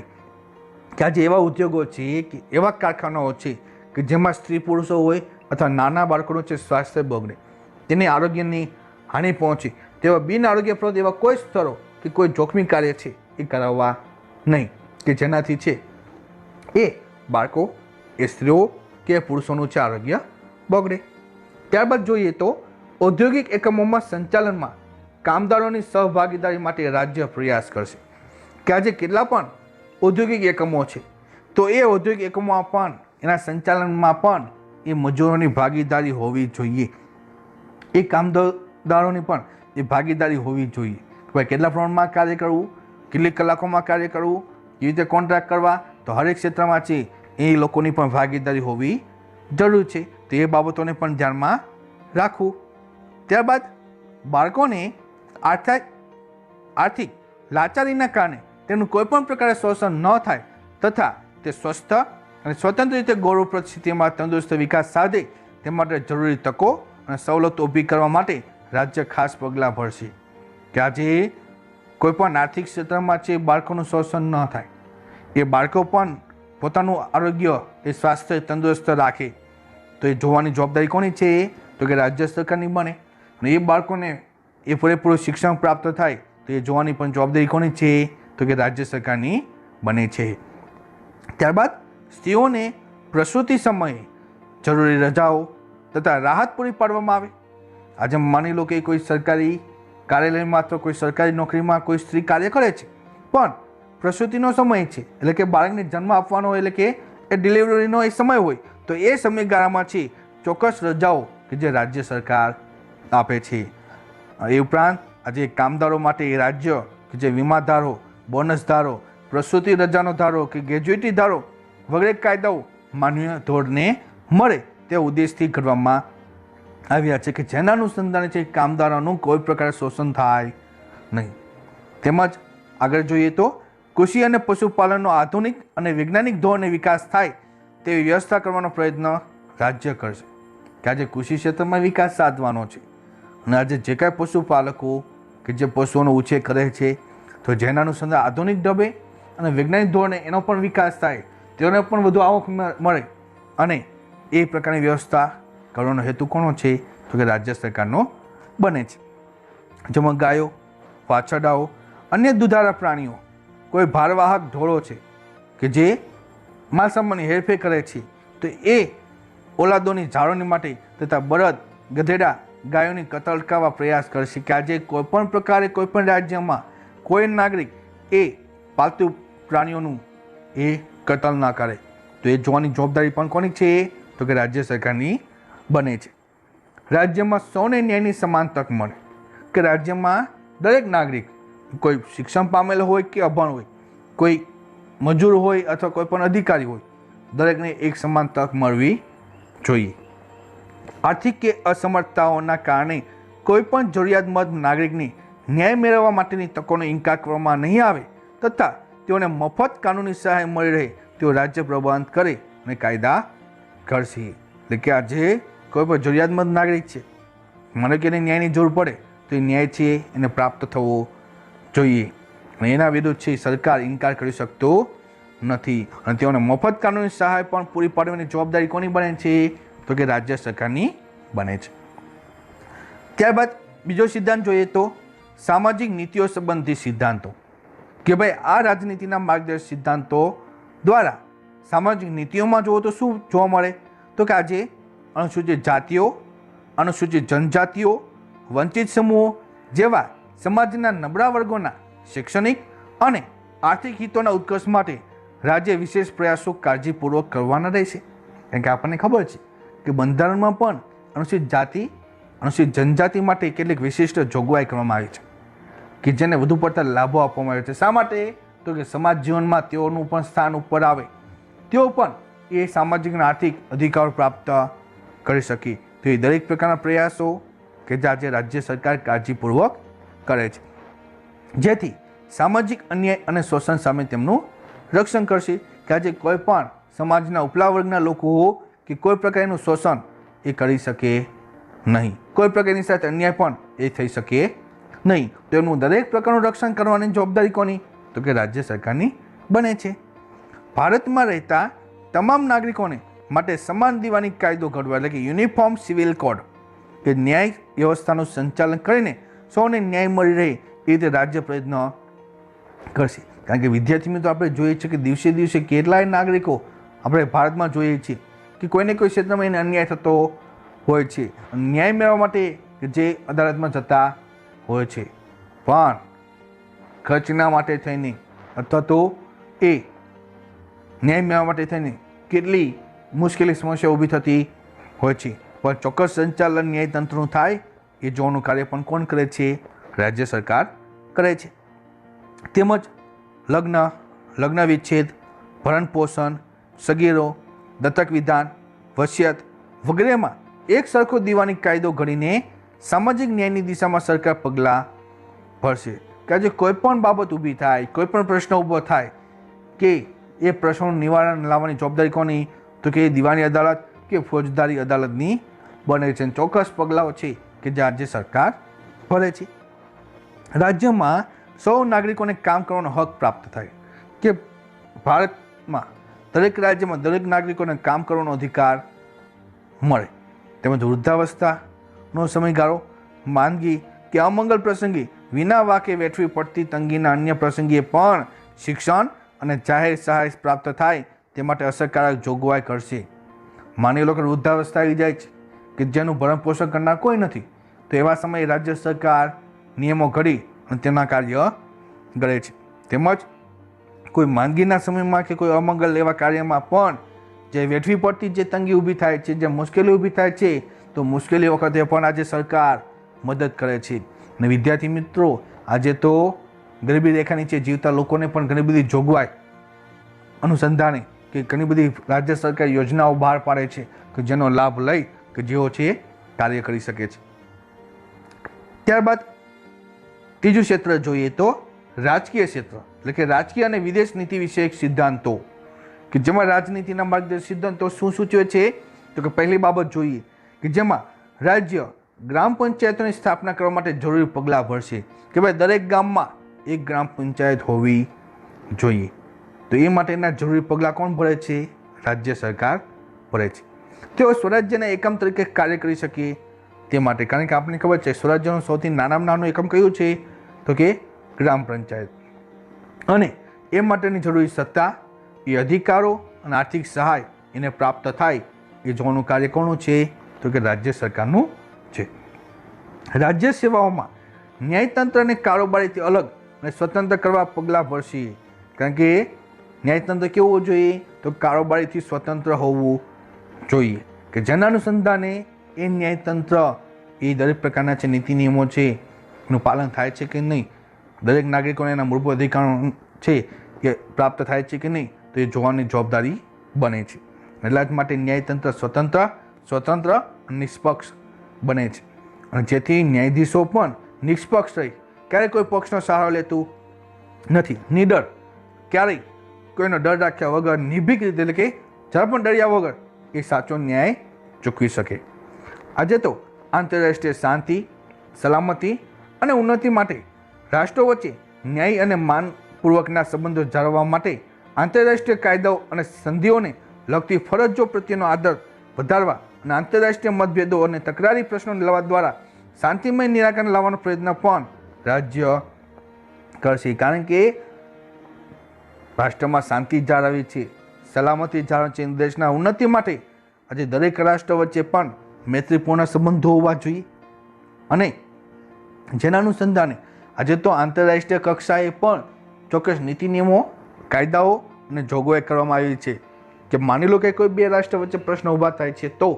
કે આજે એવા ઉદ્યોગો છે કે એવા કારખાનાઓ છે કે જેમાં સ્ત્રી પુરુષો હોય અથવા નાના બાળકોનું છે સ્વાસ્થ્ય બગડે, તેને આરોગ્યની હાનિ પહોંચે તેવા બિન આરોગ્યપ્રદ એવા કોઈ સ્થળો કે કોઈ જોખમી કાર્ય છે એ કરાવવા નહીં. કે જેનાથી છે એ બાળકો, એ સ્ત્રીઓ કે પુરુષોનું છે આરોગ્ય બગડે. ત્યારબાદ જોઈએ તો ઔદ્યોગિક એકમોમાં સંચાલનમાં કામદારોની સહભાગીદારી માટે રાજ્ય પ્રયાસ કરશે. કે આજે કેટલા પણ ઔદ્યોગિક એકમો છે તો એ ઔદ્યોગિક એકમોમાં પણ એના સંચાલનમાં પણ એ મજૂરોની ભાગીદારી હોવી જોઈએ. એ કામદારોની પણ એ ભાગીદારી હોવી જોઈએ. ભાઈ કેટલા પ્રમાણમાં કાર્ય કરવું, કેટલી કલાકોમાં કાર્ય કરવું, કેવી રીતે કોન્ટ્રાક્ટ કરવા, તો હરેક ક્ષેત્રમાં છે એ લોકોની પણ ભાગીદારી હોવી જરૂર છે. તો એ બાબતોને પણ ધ્યાનમાં રાખવું. ત્યારબાદ બાળકોને આર્થિક લાચારીના કારણે તેનું કોઈપણ પ્રકારે શોષણ ન થાય તથા તે સ્વસ્થ અને સ્વતંત્ર રીતે ગૌરવપ્રદ સ્થિતિમાં તંદુરસ્ત વિકાસ સાધે તે માટે જરૂરી તકો અને સવલતો ઊભી કરવા માટે રાજ્ય ખાસ પગલાં ભરશે. કે આજે કોઈપણ આર્થિક ક્ષેત્રમાં છે બાળકોનું શોષણ ન થાય, એ બાળકો પણ પોતાનું આરોગ્ય એ સ્વાસ્થ્ય તંદુરસ્ત રાખે તો એ જોવાની જવાબદારી કોની છે? તો કે રાજ્ય સરકારની બને. અને એ બાળકોને એ પૂરેપૂરું શિક્ષણ પ્રાપ્ત થાય તો એ જોવાની પણ જવાબદારી કોની છે? તો કે રાજ્ય સરકારની બને છે. ત્યારબાદ સ્ત્રીઓને પ્રસૂતિ સમયે જરૂરી રજાઓ તથા રાહત પૂરી પાડવામાં આવે. આજે માની લો કે કોઈ સરકારી કાર્યાલયમાં અથવા કોઈ સરકારી નોકરીમાં કોઈ સ્ત્રી કાર્ય કરે છે પણ પ્રસૂતિનો સમય છે એટલે કે બાળકને જન્મ આપવાનો હોય એટલે કે એ ડિલિવરીનો એ સમય હોય તો એ સમયગાળામાં છે ચોક્કસ રજાઓ કે જે રાજ્ય સરકાર આપે છે. એ ઉપરાંત આજે કામદારો માટે એ રાજ્ય કે જે વીમા ધારો, બોનસ ધારો, પ્રસૂતિ રજાનો ધારો કે ગ્રેજ્યુટી ધારો વગેરે કાયદાઓ માનવીય ધોરણે મળે તે ઉદ્દેશથી કરવામાં આવ્યા છે કે જેના અનુસંધાને છે કામદારોનું કોઈ પ્રકારે શોષણ થાય નહીં. તેમજ આગળ જોઈએ તો કૃષિ અને પશુપાલનનો આધુનિક અને વૈજ્ઞાનિક ધોરણે વિકાસ થાય તેવી વ્યવસ્થા કરવાનો પ્રયત્ન રાજ્ય કરશે. કે આજે કૃષિ ક્ષેત્રમાં વિકાસ સાધવાનો છે અને આજે જે કાંઈ પશુપાલકો કે જે પશુઓનો ઉછેર કરે છે તો જેના અનુસંધાન આધુનિક ઢબે અને વૈજ્ઞાનિક ધોરણે એનો પણ વિકાસ થાય, તેઓને પણ વધુ આવક મળે અને એ પ્રકારની વ્યવસ્થા કરવાનો હેતુ કોનો છે? તો કે રાજ્ય સરકારનો બને છે. જેમાં ગાયો, વાછરડાઓ, અન્ય દુધાળા પ્રાણીઓ, કોઈ ભારવાહક ઢોરો છે કે જે માલસામાનની હેરફેર કરે છે તો એ ઓલાદોની જાળવણી માટે તથા બળદ, ગધેડા, ગાયોની કતલ અટકાવવા પ્રયાસ કરશે. કે આજે કોઈપણ પ્રકારે કોઈપણ રાજ્યમાં કોઈ નાગરિક એ પાલતુ પ્રાણીઓનું એ કતલ ના કરે તો એ જોવાની જવાબદારી પણ કોની છે? તો કે રાજ્ય સરકારની બને છે. રાજ્યમાં સૌને ન્યાયની સમાન તક મળે. કે રાજ્યમાં દરેક નાગરિક કોઈ શિક્ષણ પામેલો હોય કે અભણ હોય, કોઈ મજૂર હોય અથવા કોઈ પણ અધિકારી હોય, દરેકને એક સમાન તક મળવી જોઈએ. આર્થિક કે અસમર્થતાઓના કારણે કોઈ પણ જરૂરિયાતમંદ નાગરિકની ન્યાય મેળવવા માટેની તકોનો ઇનકાર કરવામાં નહીં આવે તથા તેઓને મફત કાનૂની સહાય મળી રહે તેઓ રાજ્ય પ્રબંધ કરે અને કાયદા ઘડશે. એટલે કે આજે કોઈ પણ જરૂરિયાતમંદ નાગરિક છે, મને કે એને ન્યાયની જરૂર પડે તો એ ન્યાય છે એને પ્રાપ્ત થવો જોઈએ અને એના વિરુદ્ધ છે સરકાર ઇનકાર કરી શકતો નથી અને તેઓને મફત કાનૂની સહાય પણ પૂરી પાડવાની જવાબદારી કોની બને છે? તો કે રાજ્ય સરકારની બને છે. ત્યારબાદ બીજો સિદ્ધાંત જોઈએ તો સામાજિક નીતિઓ સંબંધી સિદ્ધાંતો, કે ભાઈ આ રાજનીતિના માર્ગદર્શક સિદ્ધાંતો દ્વારા સામાજિક નીતિઓમાં જુઓ તો શું જોવા મળે? તો કે આજે અનુસૂચિત જાતિઓ, અનુસૂચિત જનજાતિઓ, વંચિત સમૂહો જેવા સમાજના નબળા વર્ગોના શૈક્ષણિક અને આર્થિક હિતોના ઉત્કર્ષ માટે રાજ્ય વિશેષ પ્રયાસો કાળજીપૂર્વક કરવાના રહેશે. કારણ કે આપણને ખબર છે કે બંધારણમાં પણ અનુસૂચિત જાતિ, અનુસૂચિત જનજાતિ માટે કેટલીક વિશિષ્ટ જોગવાઈ કરવામાં આવી છે કે જેને વધુ પડતા લાભો આપવામાં આવે છે. શા માટે? તો કે સમાજ જીવનમાં તેઓનું પણ સ્થાન ઉપર આવે, તેઓ પણ એ સામાજિક અને આર્થિક અધિકારો પ્રાપ્ત કરી શકે. તો એ દરેક પ્રકારના પ્રયાસો કે જે આજે રાજ્ય સરકાર કાળજીપૂર્વક કરે છે, જેથી સામાજિક અન્યાય અને શોષણ સામે તેમનું રક્ષણ કરશે. કે આજે કોઈ પણ સમાજના ઉપલા વર્ગના લોકો કે કોઈ પ્રકારનું શોષણ એ કરી શકે નહીં, કોઈ પ્રકારની સાથે અન્યાય પણ એ થઈ શકે નહીં. તો એનું દરેક પ્રકારનું રક્ષણ કરવાની જવાબદારી કોની? તો કે રાજ્ય સરકારની બને છે. ભારતમાં રહેતા તમામ નાગરિકોને માટે સમાન દીવાની કાયદો ઘડવા એટલે કે યુનિફોર્મ સિવિલ કોડ, કે ન્યાય વ્યવસ્થાનું સંચાલન કરીને સૌને ન્યાય મળી રહે એ રીતે રાજ્ય પ્રયત્ન કરશે. કારણ કે વિદ્યાર્થી મિત્રો આપણે જોઈએ છીએ કે દિવસે દિવસે કેટલાય નાગરિકો આપણે ભારતમાં જોઈએ છીએ કે કોઈને કોઈ ક્ષેત્રમાં એને અન્યાય થતો હોય છે. ન્યાય મેળવવા માટે જે અદાલતમાં જતા હોય છે, પણ ખર્ચના માટે થઈને અથવા તો એ ન્યાય મેળવવા માટે થઈને કેટલી મુશ્કેલી સમસ્યા ઊભી થતી હોય છે. પણ ચોક્કસ સંચાલન ન્યાયતંત્રનું થાય એ જોવાનું કાર્ય પણ કોણ કરે છે? રાજ્ય સરકાર કરે છે. તેમજ લગ્ન વિચ્છેદ, ભરણ પોષણ, સગીરો, દત્તક વિધાન, વસિયત વગેરેમાં એક સરખો દીવાની કાયદો ઘડીને સામાજિક ન્યાયની દિશામાં સરકાર પગલાં ભરશે. કે આજે કોઈ પણ બાબત ઊભી થાય, કોઈ પણ પ્રશ્ન ઊભો થાય કે એ પ્રશ્નોનું નિવારણ લાવવાની જવાબદારી કોની? તો કે દીવાની અદાલત કે ફોજદારી અદાલતની બને છે. ચોક્કસ પગલાઓ છે કે જે રાજ્ય સરકાર ભરે છે. રાજ્યમાં સૌ નાગરિકોને કામ કરવાનો હક પ્રાપ્ત થાય, કે ભારતમાં દરેક રાજ્યમાં દરેક નાગરિકોને કામ કરવાનો અધિકાર મળે. તેમજ વૃદ્ધાવસ્થાનો સમયગાળો, માંદગી કે અમંગલ પ્રસંગે વિના વાકે વેઠવી પડતી તંગીના અન્ય પ્રસંગે પણ શિક્ષણ અને જાહેર સહાય પ્રાપ્ત થાય તે માટે અસરકારક જોગવાઈ કરશે. માની લો કે વૃદ્ધાવસ્થા આવી જાય છે કે જેનું ભરણ પોષણ કરનાર કોઈ નથી, તો એવા સમયે રાજ્ય સરકાર નિયમો ઘડી અને તેના કાર્ય કરે છે. તેમજ કોઈ માંદગીના સમયમાં કે કોઈ અમંગલ એવા કાર્યમાં પણ જે વેઠવી પડતી જે તંગી ઊભી થાય છે, જે મુશ્કેલી ઊભી થાય છે, તો મુશ્કેલી વખતે પણ આજે સરકાર મદદ કરે છે. અને વિદ્યાર્થી મિત્રો, આજે તો ગરીબી રેખા નીચે જીવતા લોકોને પણ ઘણી બધી જોગવાઈ અનુસંધાને કે ઘણી બધી રાજ્ય સરકાર યોજનાઓ બહાર પાડે છે કે જેનો લાભ લઈ કે જેઓ છે કાર્ય કરી શકે છે. ત્યારબાદ ત્રીજું ક્ષેત્ર જોઈએ તો રાજકીય ક્ષેત્ર, એટલે કે રાજકીય અને વિદેશ નીતિ વિષયક સિદ્ધાંતો, કે જેમાં રાજનીતિના માર્ગદર્શક સિદ્ધાંતો શું સૂચવે છે? તો કે પહેલી બાબત જોઈએ કે જેમાં રાજ્ય ગ્રામ પંચાયતોની સ્થાપના કરવા માટે જરૂરી પગલાં ભરશે. કે ભાઈ દરેક ગામમાં એક ગ્રામ પંચાયત હોવી જોઈએ. તો એ માટેના જરૂરી પગલાં કોણ ભરે છે? રાજ્ય સરકાર ભરે છે. તેઓ સ્વરાજ્યના એકમ તરીકે કાર્ય કરી શકે તે માટે, કારણ કે આપણને ખબર છે સ્વરાજ્યનું સૌથી નાનામાં નાનું એકમ કયું છે? તો કે ગ્રામ પંચાયત. અને એ માટેની જરૂરી સત્તા, એ અધિકારો અને આર્થિક સહાય એને પ્રાપ્ત થાય એ જોવાનું કાર્ય કોનું છે? તો કે રાજ્ય સરકારનું છે. રાજ્ય સેવાઓમાં ન્યાયતંત્રને કારોબારીથી અલગ અને સ્વતંત્ર કરવા પગલાં ભરશે. કારણ કે ન્યાયતંત્ર કેવું હોવું જોઈએ? તો કારોબારીથી સ્વતંત્ર હોવું જોઈએ, કે જેના અનુસંધાને એ ન્યાયતંત્ર એ દરેક પ્રકારના છે નીતિ નિયમો છે એનું પાલન થાય છે કે નહીં, દરેક નાગરિકોને એના મૂળભૂત અધિકારો છે એ પ્રાપ્ત થાય છે કે નહીં, તો એ જોવાની જવાબદારી બને છે. એટલા જ માટે ન્યાયતંત્ર સ્વતંત્ર અને નિષ્પક્ષ બને છે. અને જેથી ન્યાયાધીશો પણ નિષ્પક્ષ રહી ક્યારેય કોઈ પક્ષનો સહારો લેતું નથી. નિડર, ક્યારેય કોઈનો ડર રાખ્યા વગર નિર્ભીક રીતે, એટલે કે જરા પણ ડર્યા વગર એ સાચો ન્યાય ચૂકવી શકે. આજે તો આંતરરાષ્ટ્રીય શાંતિ, સલામતી અને ઉન્નતિ માટે રાષ્ટ્રો વચ્ચે ન્યાય અને માનપૂર્વકના સંબંધો જાળવવા માટે આંતરરાષ્ટ્રીય કાયદાઓ અને સંધિઓને લગતી ફરજો પ્રત્યેનો આદર વધારવા અને આંતરરાષ્ટ્રીય મતભેદો અને તકરારી પ્રશ્નો લાવવા દ્વારા શાંતિમય નિરાકરણ લાવવાનો પ્રયત્ન પણ રાજ્ય કરશે. કારણ કે રાષ્ટ્રમાં શાંતિ જાળવવી છે, સલામતી જાળવવી છે. દેશના ઉન્નતિ માટે આજે દરેક રાષ્ટ્ર વચ્ચે પણ મૈત્રીપૂર્ણ સંબંધો હોવા જોઈએ. અને જેના અનુસંધાને આજે તો આંતરરાષ્ટ્રીય કક્ષાએ પણ ચોક્કસ નીતિ નિયમો, કાયદાઓ અને જોગવાઈ કરવામાં આવી છે કે માની લો કે કોઈ બે રાષ્ટ્ર વચ્ચે પ્રશ્ન ઊભા થાય છે તો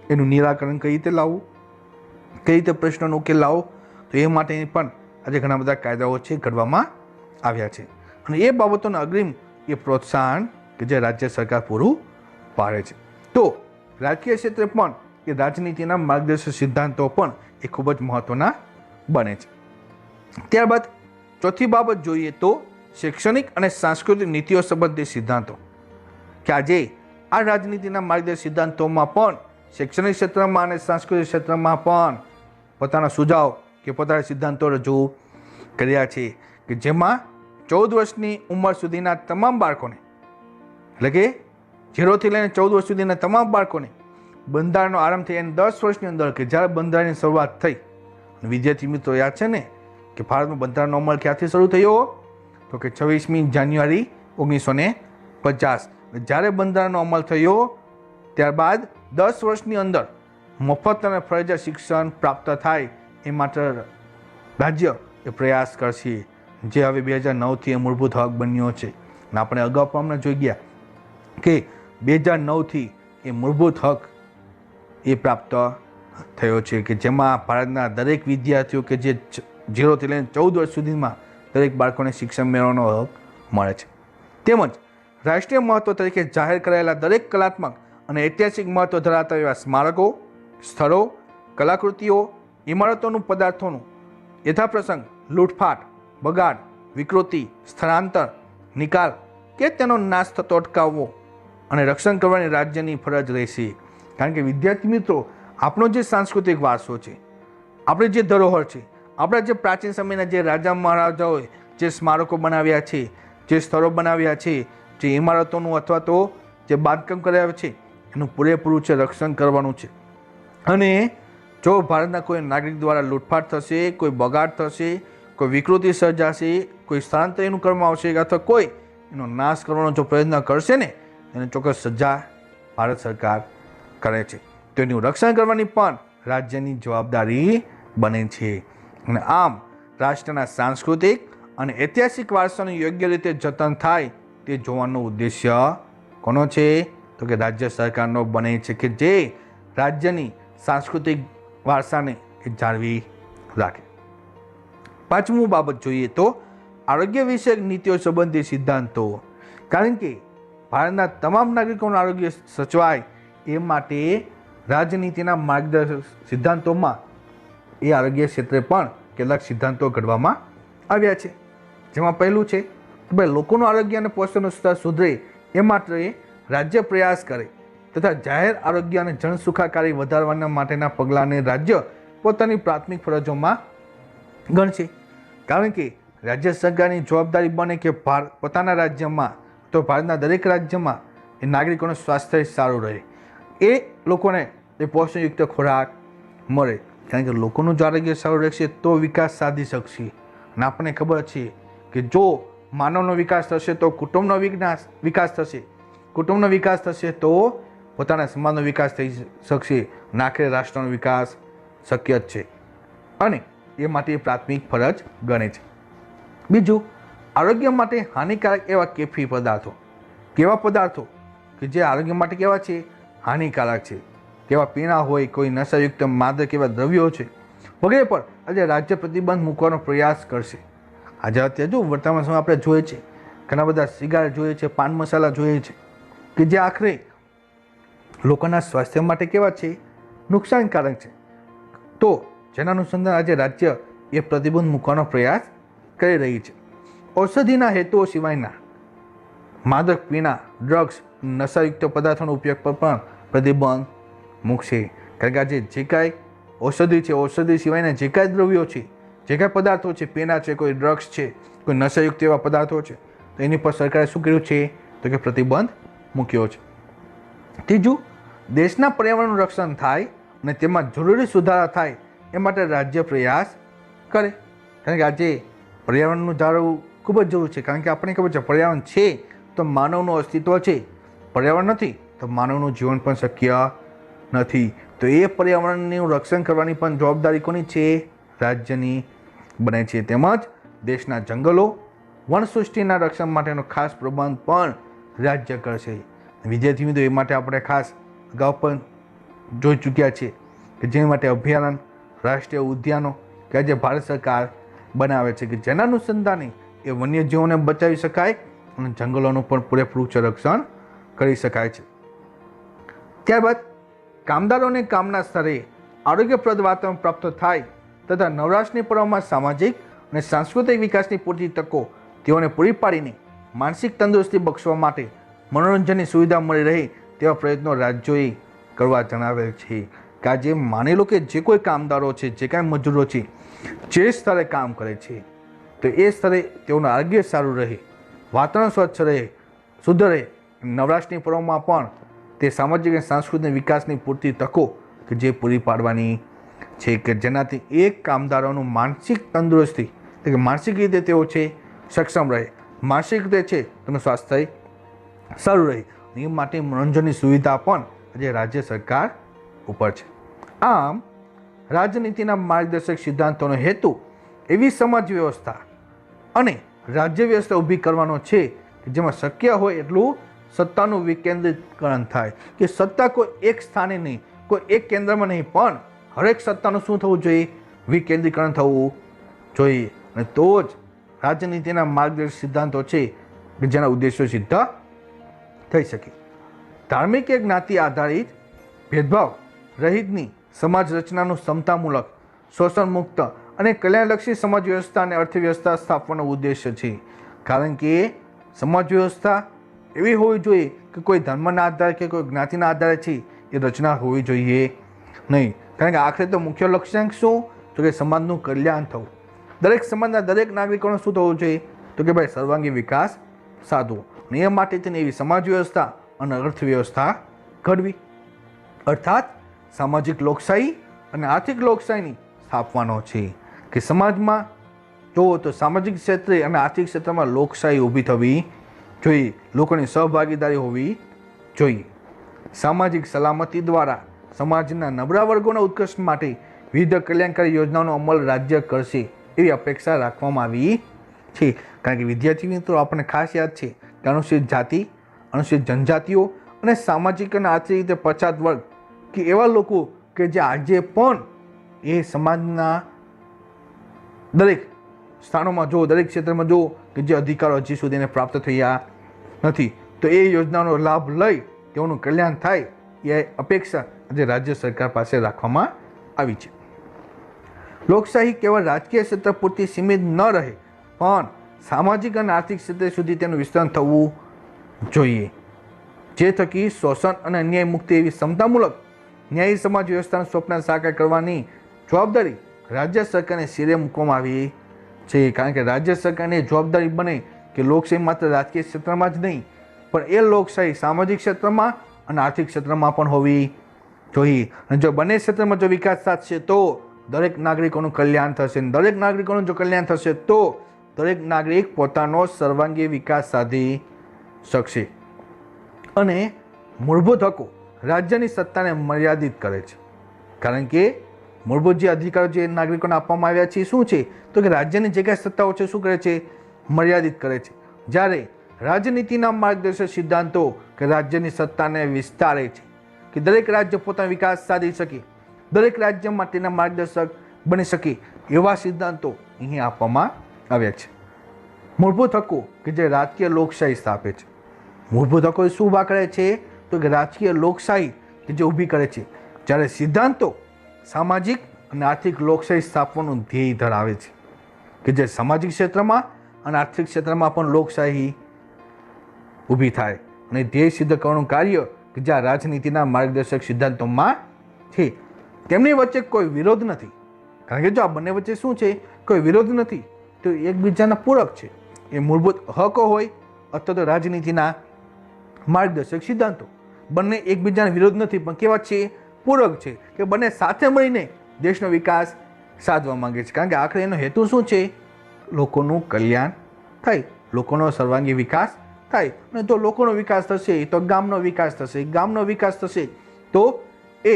એનું નિરાકરણ કઈ રીતે લાવવું, કઈ રીતે પ્રશ્નનો ઉકેલ લાવો, તો એ માટે પણ આજે ઘણા બધા કાયદાઓ છે ઘડવામાં આવ્યા છે. અને એ બાબતોનું અગ્રિમ એ પ્રોત્સાહન કે જે રાજ્ય સરકાર પૂરું પાડે છે. તો રાજકીય ક્ષેત્રે પણ એ રાજનીતિના માર્ગદર્શક સિદ્ધાંતો પણ એ ખૂબ જ મહત્વના બને છે. ત્યારબાદ ચોથી બાબત જોઈએ તો શૈક્ષણિક અને સાંસ્કૃતિક નીતિઓ સંબંધિત સિદ્ધાંતો, કે આજે આ રાજનીતિના માર્ગદર્શક સિદ્ધાંતોમાં પણ શૈક્ષણિક ક્ષેત્રમાં અને સાંસ્કૃતિક ક્ષેત્રમાં પણ પોતાના સુઝાવ કે પોતાના સિદ્ધાંતો રજૂ કર્યા છે, કે જેમાં 14 વર્ષની ઉંમર સુધીના તમામ બાળકોને, એટલે કે 0 થી લઈને 14 વર્ષ સુધીના તમામ બાળકોને બંધારણનો આરંભ થઈ અને 10 વર્ષની અંદર કે જ્યારે બંધારણની શરૂઆત થઈ, વિદ્યાર્થી મિત્રો યાદ છે ને કે ભારતમાં બંધારણનો અમલ ક્યાંથી શરૂ થયો, તો કે 26મી જાન્યુઆરી 1950. જ્યારે બંધારણનો અમલ થયો ત્યારબાદ 10 વર્ષની અંદર મફત અને ફરજિયાત શિક્ષણ પ્રાપ્ત થાય એ માટે રાજ્ય એ પ્રયાસ કરશે, જે હવે 2009થી એ મૂળભૂત હક બન્યો છે. અને આપણે અગાઉ પણ અમને જોઈ ગયા કે 2009થી એ મૂળભૂત હક એ પ્રાપ્ત થયો છે, કે જેમાં ભારતના દરેક વિદ્યાર્થીઓ કે જે 0 થી લઈને 14 વર્ષ સુધીમાં દરેક બાળકોને શિક્ષણ મેળવવાનો હક મળે છે. તેમજ રાષ્ટ્રીય મહત્વ તરીકે જાહેર કરાયેલા દરેક કલાત્મક અને ઐતિહાસિક મહત્વ ધરાવતા એવા સ્મારકો, સ્થળો, કલાકૃતિઓ, ઇમારતોનું, પદાર્થોનું યથાપ્રસંગ લૂંટફાટ, બગાડ, વિકૃતિ, સ્થળાંતર, નિકાલ કે તેનો નાશ થતો અટકાવવો અને રક્ષણ કરવાની રાજ્યની ફરજ રહેશે. કારણ કે વિદ્યાર્થી મિત્રો, આપણો જે સાંસ્કૃતિક વારસો છે, આપણે જે ધરોહર છે, આપણા જે પ્રાચીન સમયના જે રાજા મહારાજાઓએ જે સ્મારકો બનાવ્યા છે, જે સ્થળો બનાવ્યા છે, જે ઇમારતોનું અથવા તો જે બાંધકામ કરાવ્યા છે, એનું પૂરેપૂરું છે રક્ષણ કરવાનું છે. અને જો ભારતના કોઈ નાગરિક દ્વારા લૂંટફાટ થશે, કોઈ બગાડ થશે, કોઈ વિકૃતિ સર્જાશે, કોઈ સ્થળાંતર એનું કરવામાં આવશે અથવા કોઈ એનો નાશ કરવાનો જો પ્રયત્ન કરશે ને, એને ચોક્કસ સજા ભારત સરકાર કરે છે. તો એનું રક્ષણ કરવાની પણ રાજ્યની જવાબદારી બને છે. અને આમ રાષ્ટ્રના સાંસ્કૃતિક અને ઐતિહાસિક વારસાનું યોગ્ય રીતે જતન થાય તે જોવાનો ઉદ્દેશ્ય કોનો છે, તો કે રાજ્ય સરકારનો બને છે, કે જે રાજ્યની સાંસ્કૃતિક વારસાને એ જાળવી રાખે. પાંચમું બાબત જોઈએ તો આરોગ્ય વિષયક નીતિઓ સંબંધિત સિદ્ધાંતો. કારણ કે ભારતના તમામ નાગરિકોનું આરોગ્ય સચવાય એ માટે રાજનીતિના માર્ગદર્શક સિદ્ધાંતોમાં એ આરોગ્ય ક્ષેત્રે પણ કેટલાક સિદ્ધાંતો ઘડવામાં આવ્યા છે. જેમાં પહેલું છે કે ભાઈ લોકોનું આરોગ્ય અને પોષણનું સ્તર સુધરે એ માટે રાજ્ય પ્રયાસ કરે તથા જાહેર આરોગ્ય અને જનસુખાકારી વધારવાના માટેના પગલાંને રાજ્ય પોતાની પ્રાથમિક ફરજોમાં ગણશે. કારણ કે રાજ્ય સરકારની જવાબદારી બને કે પોતાના રાજ્યમાં તો ભારતના દરેક રાજ્યમાં એ નાગરિકોનું સ્વાસ્થ્ય સારું રહે, એ લોકોને એ પોષણયુક્ત ખોરાક મળે. કારણ કે લોકોનું જો આરોગ્ય સારું રહેશે તો વિકાસ સાધી શકશે. અને આપણને ખબર છે કે જો માનવનો વિકાસ થશે તો કુટુંબનો વિકાસ થશે, કુટુંબનો વિકાસ થશે તો પોતાના સમાજનો વિકાસ થઈ શકશે, અને આખરે રાષ્ટ્રનો વિકાસ શક્ય જ છે. અને એ માટે પ્રાથમિક ફરજ ગણે છે. બીજું, આરોગ્ય માટે હાનિકારક એવા કેફી પદાર્થો, કેવા પદાર્થો કે જે આરોગ્ય માટે કેવા છે, હાનિકારક છે, કેવા પીણા હોય, કોઈ નશાયુક્ત માદક એવા દ્રવ્યો છે વગેરે પર આજે રાજ્ય પ્રતિબંધ મૂકવાનો પ્રયાસ કરશે. આજે અત્યારે જો વર્તમાન સમય આપણે જોઈએ છે, ઘણા બધા સિગારેટ જોઈએ છે, પાન મસાલા જોઈએ છે, કે જે આખરે લોકોના સ્વાસ્થ્ય માટે કેવા છે, નુકસાનકારક છે. તો જેના અનુસંધાન આજે રાજ્ય એ પ્રતિબંધ મૂકવાનો પ્રયાસ કરી રહી છે. ઔષધિના હેતુઓ સિવાયના માદક પીણા, ડ્રગ્સ, નશાયુક્ત પદાર્થોનો ઉપયોગ પર પણ પ્રતિબંધ મૂકશે. કારણ કે આજે જે કાંઈ ઔષધિ છે, ઔષધિ સિવાયના જે કાંઈ દ્રવ્યો છે, જે કાંઈ પદાર્થો છે, પીણા છે, કોઈ ડ્રગ્સ છે, કોઈ નશાયુક્ત એવા પદાર્થો છે, તો એની પર સરકારે શું કર્યું છે? તો કે પ્રતિબંધ મૂક્યો છે. ત્રીજું, દેશના પર્યાવરણનું રક્ષણ થાય અને તેમાં જરૂરી સુધારા થાય એ માટે રાજ્ય પ્રયાસ કરે. કારણ કે આજે પર્યાવરણનું જાળવવું ખૂબ જ જરૂરી છે. કારણ કે આપણને ખબર છે પર્યાવરણ છે તો માનવનું અસ્તિત્વ છે, પર્યાવરણ નથી તો માનવનું જીવન પણ શક્ય નથી. તો એ પર્યાવરણનું રક્ષણ કરવાની પણ જવાબદારી કોની છે? રાજ્યની બને છે. તેમજ દેશના જંગલો, વનસૃષ્ટિના રક્ષણ માટેનો ખાસ પ્રબંધ પણ રાજ્ય કરશે. વિદ્યાર્થી મિત્રો, એ માટે આપણે ખાસ અગાઉ પણ જોઈ ચૂક્યા છે કે જેના માટે અભયારણ્ય, રાષ્ટ્રીય ઉદ્યાનો કે આજે ભારત સરકાર બનાવે છે કે જેના અનુસંધાને એ વન્યજીવોને બચાવી શકાય અને જંગલોનું પણ પૂરેપૂરું સંરક્ષણ કરી શકાય છે. ત્યારબાદ કામદારોને કામના સ્તરે આરોગ્યપ્રદ વાતાવરણ પ્રાપ્ત થાય તથા નવરાશની પર્વમાં સામાજિક અને સાંસ્કૃતિક વિકાસની પૂરતી તકો તેઓને પૂરી પાડીને માનસિક તંદુરસ્તી બક્ષવા માટે મનોરંજનની સુવિધા મળી રહે તેવા પ્રયત્નો રાજ્યોએ કરવા જણાવેલ છે. કે આજે માની લો કે જે કોઈ કામદારો છે, જે કાંઈ મજૂરો છે, જે સ્તરે કામ કરે છે તો એ સ્તરે તેઓનું આરોગ્ય સારું રહે, વાતાવરણ સ્વચ્છ રહે, શુદ્ધ રહે. નવરાશની પર્વમાં પણ તે સામાજિક અને સાંસ્કૃતિક વિકાસની પૂરતી તકો કે જે પૂરી પાડવાની છે કે જેનાથી એક કામદારોનું માનસિક તંદુરસ્તી એટલે કે માનસિક રીતે તેઓ છે સક્ષમ રહે, માનસિક રીતે છે તેનું સ્વાસ્થ્ય સારું રહે. એ માટે મનોરંજનની સુવિધા પણ આજે રાજ્ય સરકાર ઉપર છે. આમ રાજનીતિના માર્ગદર્શક સિદ્ધાંતોનો હેતુ એવી સમાજ વ્યવસ્થા અને રાજ્ય વ્યવસ્થા ઊભી કરવાનો છે કે જેમાં શક્ય હોય એટલું સત્તાનું વિકેન્દ્રીકરણ થાય. કે સત્તા કોઈ એક સ્થાને નહીં, કોઈ એક કેન્દ્રમાં નહીં, પણ હરેક સત્તાનું શું થવું જોઈએ? વિકેન્દ્રીકરણ થવું જોઈએ. અને તો જ રાજનીતિના માર્ગદર્શક સિદ્ધાંતો છે કે જેના ઉદ્દેશો સિદ્ધ થઈ શકે. ધાર્મિક કે જ્ઞાતિ આધારિત ભેદભાવ રહિતની સમાજ રચનાનું ક્ષમતામૂલક, શોષણ મુક્ત અને કલ્યાણલક્ષી સમાજ વ્યવસ્થા અને અર્થવ્યવસ્થા સ્થાપવાનો ઉદ્દેશ્ય છે. કારણ કે સમાજ વ્યવસ્થા એવી હોવી જોઈએ કે કોઈ ધર્મના આધારે કે કોઈ જ્ઞાતિના આધારે છે એ રચના હોવી જોઈએ નહીં. કારણ કે આખરે તો મુખ્ય લક્ષ્યાંક શું? તો કે સમાજનું કલ્યાણ થવું. દરેક સમાજના દરેક નાગરિકોને શું થવું જોઈએ? તો કે ભાઈ સર્વાંગી વિકાસ સાધવો. અને એ માટે તેને એવી સમાજ વ્યવસ્થા અને અર્થવ્યવસ્થા ઘડવી, અર્થાત સામાજિક લોકશાહી અને આર્થિક લોકશાહીની સ્થાપવાનો છે. કે સમાજમાં જુઓ તો સામાજિક ક્ષેત્રે અને આર્થિક ક્ષેત્રમાં લોકશાહી ઊભી થવી જોઈએ, લોકોની સહભાગીદારી હોવી જોઈએ. સામાજિક સલામતી દ્વારા સમાજના નબળા વર્ગોના ઉત્કર્ષ માટે વિવિધ કલ્યાણકારી યોજનાઓનો અમલ રાજ્ય કરશે એવી અપેક્ષા રાખવામાં આવી છે. કારણ કે વિદ્યાર્થી મિત્રો, આપણને ખાસ યાદ છે કે અનુસૂચિત જાતિ, અનુસૂચિત જનજાતિઓ અને સામાજિક અને આર્થિક રીતે પછાત વર્ગ કે એવા લોકો કે જે આજે પણ એ સમાજના દરેક સ્થાનોમાં જુઓ, દરેક ક્ષેત્રમાં જુઓ કે જે અધિકારો હજી સુધી એને પ્રાપ્ત થયા નથી, તો એ યોજનાનો લાભ લઈ તેઓનું કલ્યાણ થાય એ અપેક્ષા આજે રાજ્ય સરકાર પાસે રાખવામાં આવી છે. લોકશાહી કેવળ રાજકીય ક્ષેત્ર પૂરતી સીમિત ન રહે પણ સામાજિક અને આર્થિક ક્ષેત્ર સુધી તેનું વિસ્તરણ થવું જોઈએ, જે થકી શોષણ અને અન્યાય મુક્તિ એવી ક્ષમતામૂલક ન્યાયી સમાજ વ્યવસ્થાનું સ્વપ્ન સાકાર કરવાની જવાબદારી રાજ્ય સરકારને શિરે મૂકવામાં આવી છે. કારણ કે રાજ્ય સરકારની જવાબદારી બને કે લોકશાહી માત્ર રાજકીય ક્ષેત્રમાં જ નહીં પણ એ લોકશાહી સામાજિક ક્ષેત્રમાં અને આર્થિક ક્ષેત્રમાં પણ હોવી જોઈએ. અને જો બંને ક્ષેત્રમાં જો વિકાસ સાધશે તો દરેક નાગરિકોનું કલ્યાણ થશે. દરેક નાગરિકોનું જો કલ્યાણ થશે તો દરેક નાગરિક પોતાનો સર્વાંગી વિકાસ સાધી શકશે. અને મૂળભૂત હકો રાજ્યની સત્તાને મર્યાદિત કરે છે. કારણ કે મૂળભૂત જે અધિકારો જે નાગરિકોને આપવામાં આવ્યા છે શું છે? તો કે રાજ્યની જે કાંઈ સત્તાઓ છે શું કરે છે? મર્યાદિત કરે છે. જ્યારે રાજનીતિના માર્ગદર્શક સિદ્ધાંતો કે રાજ્યની સત્તાને વિસ્તારે છે કે દરેક રાજ્ય પોતાનો વિકાસ સાધી શકે, દરેક રાજ્ય માટેના માર્ગદર્શક બની શકે એવા સિદ્ધાંતો અહીં આપવામાં આવ્યા છે. મૂળભૂત હકો કે જે રાજકીય લોકશાહી સ્થાપે છે. મૂળભૂત હકો શું ઊભા કરે છે? તો કે રાજકીય લોકશાહી કે જે ઊભી કરે છે. જ્યારે સિદ્ધાંતો સામાજિક અને આર્થિક લોકશાહી સ્થાપવાનું ધ્યેય ધરાવે છે, કે જે સામાજિક ક્ષેત્રમાં અને આર્થિક ક્ષેત્રમાં પણ લોકશાહી ઊભી થાય અને ધ્યેય સિદ્ધ કરવાનું કાર્ય કે જે આ રાજનીતિના માર્ગદર્શક સિદ્ધાંતોમાં છે. તેમની વચ્ચે કોઈ વિરોધ નથી, કારણ કે જો આ બંને વચ્ચે શું છે, કોઈ વિરોધ નથી, તો એકબીજાના પૂરક છે. એ મૂળભૂત હકો હોય અથવા તો રાજનીતિના માર્ગદર્શક સિદ્ધાંતો, બંને એકબીજાના વિરોધ નથી, પણ કેવા છે, પૂરક છે, કે બંને સાથે મળીને દેશનો વિકાસ સાધવા માંગે છે. કારણ કે આખરે એનો હેતુ શું છે, લોકોનું કલ્યાણ થાય, લોકોનો સર્વાંગી વિકાસ થાય. અને તો લોકોનો વિકાસ થશે તો ગામનો વિકાસ થશે, ગામનો વિકાસ થશે તો એ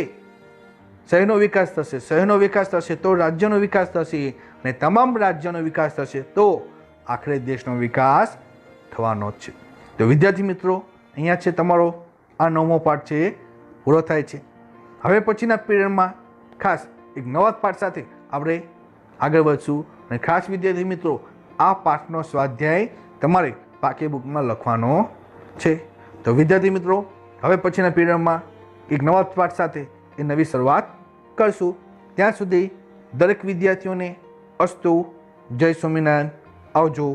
શહેરનો વિકાસ થશે, શહેરનો વિકાસ થશે તો રાજ્યનો વિકાસ થશે, અને તમામ રાજ્યનો વિકાસ થશે તો આખરે દેશનો વિકાસ થવાનો જ છે. તો વિદ્યાર્થી મિત્રો, અહીંયા છે તમારો આ 9મો પાઠ છે એ પૂરો થાય છે. હવે પછીના પીરિયડમાં ખાસ એક નવા પાઠ સાથે આપણે આગળ વધશું. અને ખાસ વિદ્યાર્થી મિત્રો, આ પાઠનો સ્વાધ્યાય તમારે પાકી બુકમાં લખવાનો છે. તો વિદ્યાર્થી મિત્રો, હવે પછીના પીરિયડમાં એક નવા પાઠ સાથે એ નવી શરૂઆત કરશું. ત્યાં સુધી દરેક વિદ્યાર્થીઓને અસ્તુ, જય સ્વામિનારાયણ, આવજો.